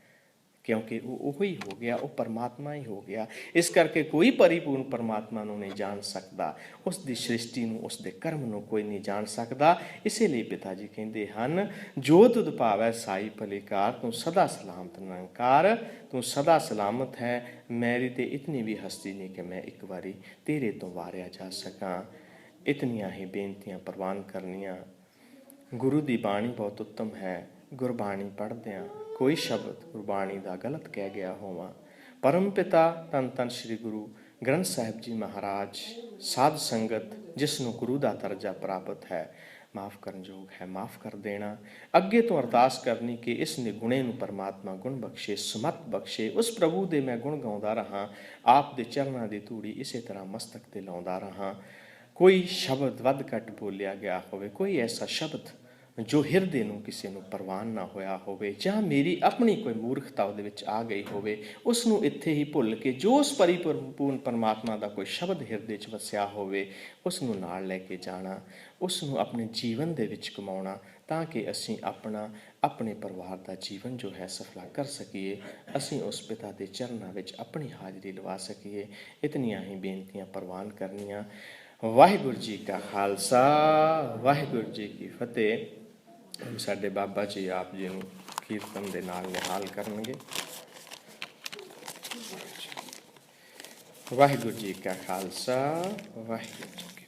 ਕਿਉਂਕਿ ਉਹ ਹੀ ਹੋ ਗਿਆ, ਉਹ ਪਰਮਾਤਮਾ ਹੀ ਹੋ ਗਿਆ। ਇਸ ਕਰਕੇ ਕੋਈ ਪਰਿਪੂਰਨ ਪਰਮਾਤਮਾ ਨੂੰ ਨਹੀਂ ਜਾਣ ਸਕਦਾ, ਉਸ ਦੀ ਸ੍ਰਿਸ਼ਟੀ ਨੂੰ, ਉਸ ਦੇ ਕਰਮ ਨੂੰ ਕੋਈ ਨਹੀਂ ਜਾਣ ਸਕਦਾ। ਇਸੇ ਲਈ ਪਿਤਾ ਜੀ ਕਹਿੰਦੇ ਹਨ, ਜੋ ਤੁਧ ਭਾਵੈ ਸਾਈ ਭਲੀਕਾਰ, ਤੂੰ ਸਦਾ ਸਲਾਮਤ ਨਿਰੰਕਾਰ, ਤੂੰ ਸਦਾ ਸਲਾਮਤ ਹੈ। ਮੇਰੀ ਤੇ ਇਤਨੀ ਵੀ ਹਸਤੀ ਨਹੀਂ ਕਿ ਮੈਂ ਇੱਕ ਵਾਰੀ ਤੇਰੇ ਤੋਂ ਵਾਰਿਆ ਜਾ ਸਕਾਂ। ਇਤਨੀਆਂ ਹੀ ਬੇਨਤੀਆਂ ਪ੍ਰਵਾਨ ਕਰਨੀਆਂ। ਗੁਰੂ ਦੀ ਬਾਣੀ ਬਹੁਤ ਉੱਤਮ ਹੈ। ਗੁਰਬਾਣੀ ਪੜ੍ਹਦਿਆਂ ਕੋਈ ਸ਼ਬਦ ਗੁਰਬਾਣੀ ਦਾ ਗਲਤ ਕਹਿ ਗਿਆ ਹੋਵਾਂ, ਪਰਮ ਪਿਤਾ ਧੰਨ ਧੰਨ ਸ੍ਰੀ ਗੁਰੂ ਗ੍ਰੰਥ ਸਾਹਿਬ ਜੀ ਮਹਾਰਾਜ, ਸਾਧ ਸੰਗਤ ਜਿਸ ਨੂੰ ਗੁਰੂ ਦਾ ਦਰਜਾ ਪ੍ਰਾਪਤ ਹੈ, ਮਾਫ਼ ਕਰਨ ਯੋਗ ਹੈ, ਮਾਫ਼ ਕਰ ਦੇਣਾ। ਅੱਗੇ ਤੋਂ ਅਰਦਾਸ ਕਰਨੀ ਕਿ ਇਸ ਨਿਗੁਣੇ ਨੂੰ ਪਰਮਾਤਮਾ ਗੁਣ ਬਖਸ਼ੇ, ਸਮਤ ਬਖਸ਼ੇ। ਉਸ ਪ੍ਰਭੂ ਦੇ ਮੈਂ ਗੁਣ ਗਾਉਂਦਾ ਰਹਾਂ, ਆਪ ਦੇ ਚਰਨਾਂ ਦੀ ਧੂੜੀ ਇਸੇ ਤਰ੍ਹਾਂ ਮਸਤਕ ਤੇ ਲਾਉਂਦਾ ਰਹਾਂ। ਕੋਈ ਸ਼ਬਦ ਵੱਧ ਘੱਟ ਬੋਲਿਆ ਗਿਆ ਹੋਵੇ, ਕੋਈ ਐਸਾ ਸ਼ਬਦ ਜੋ ਹਿਰਦੇ ਨੂੰ ਕਿਸੇ ਨੂੰ ਪ੍ਰਵਾਨ ਨਾ ਹੋਇਆ ਹੋਵੇ, ਜਾਂ ਮੇਰੀ ਆਪਣੀ ਕੋਈ ਮੂਰਖਤਾ ਉਹਦੇ ਵਿੱਚ ਆ ਗਈ ਹੋਵੇ, ਉਸ ਨੂੰ ਇੱਥੇ ਹੀ ਭੁੱਲ ਕੇ ਜੋ ਉਸ ਪਰਿਪੂਰਨ ਪਰਮਾਤਮਾ ਦਾ ਕੋਈ ਸ਼ਬਦ ਹਿਰਦੇ 'ਚ ਵਸਿਆ ਹੋਵੇ, ਉਸ ਨੂੰ ਨਾਲ ਲੈ ਕੇ ਜਾਣਾ, ਉਸ ਨੂੰ ਆਪਣੇ ਜੀਵਨ ਦੇ ਵਿੱਚ ਕਮਾਉਣਾ, ਤਾਂ ਕਿ ਅਸੀਂ ਆਪਣੇ ਪਰਿਵਾਰ ਦਾ ਜੀਵਨ ਜੋ ਹੈ ਸਫਲਾ ਕਰ ਸਕੀਏ। ਅਸੀਂ ਉਸ ਪਿਤਾ ਦੇ ਚਰਨਾਂ ਵਿੱਚ ਆਪਣੀ ਹਾਜ਼ਰੀ ਲਵਾ ਸਕੀਏ। ਇਤਨੀਆਂ ਹੀ ਬੇਨਤੀਆਂ ਪ੍ਰਵਾਨ ਕਰਨੀਆਂ। ਵਾਹਿਗੁਰੂ ਜੀ ਕਾ ਖਾਲਸਾ, ਵਾਹਿਗੁਰੂ ਜੀ ਕੀ ਫਤਿਹ। ਸਾਡੇ ਬਾਬਾ ਜੀ ਆਪ ਜੀ ਨੂੰ ਕੀਰਤਨ ਦੇ ਨਾਲ ਨਿਹਾਲ ਕਰਨਗੇ। ਵਾਹਿਗੁਰੂ ਜੀ ਕਾ ਖਾਲਸਾ, ਵਾਹਿਗੁਰੂ ਜੀ।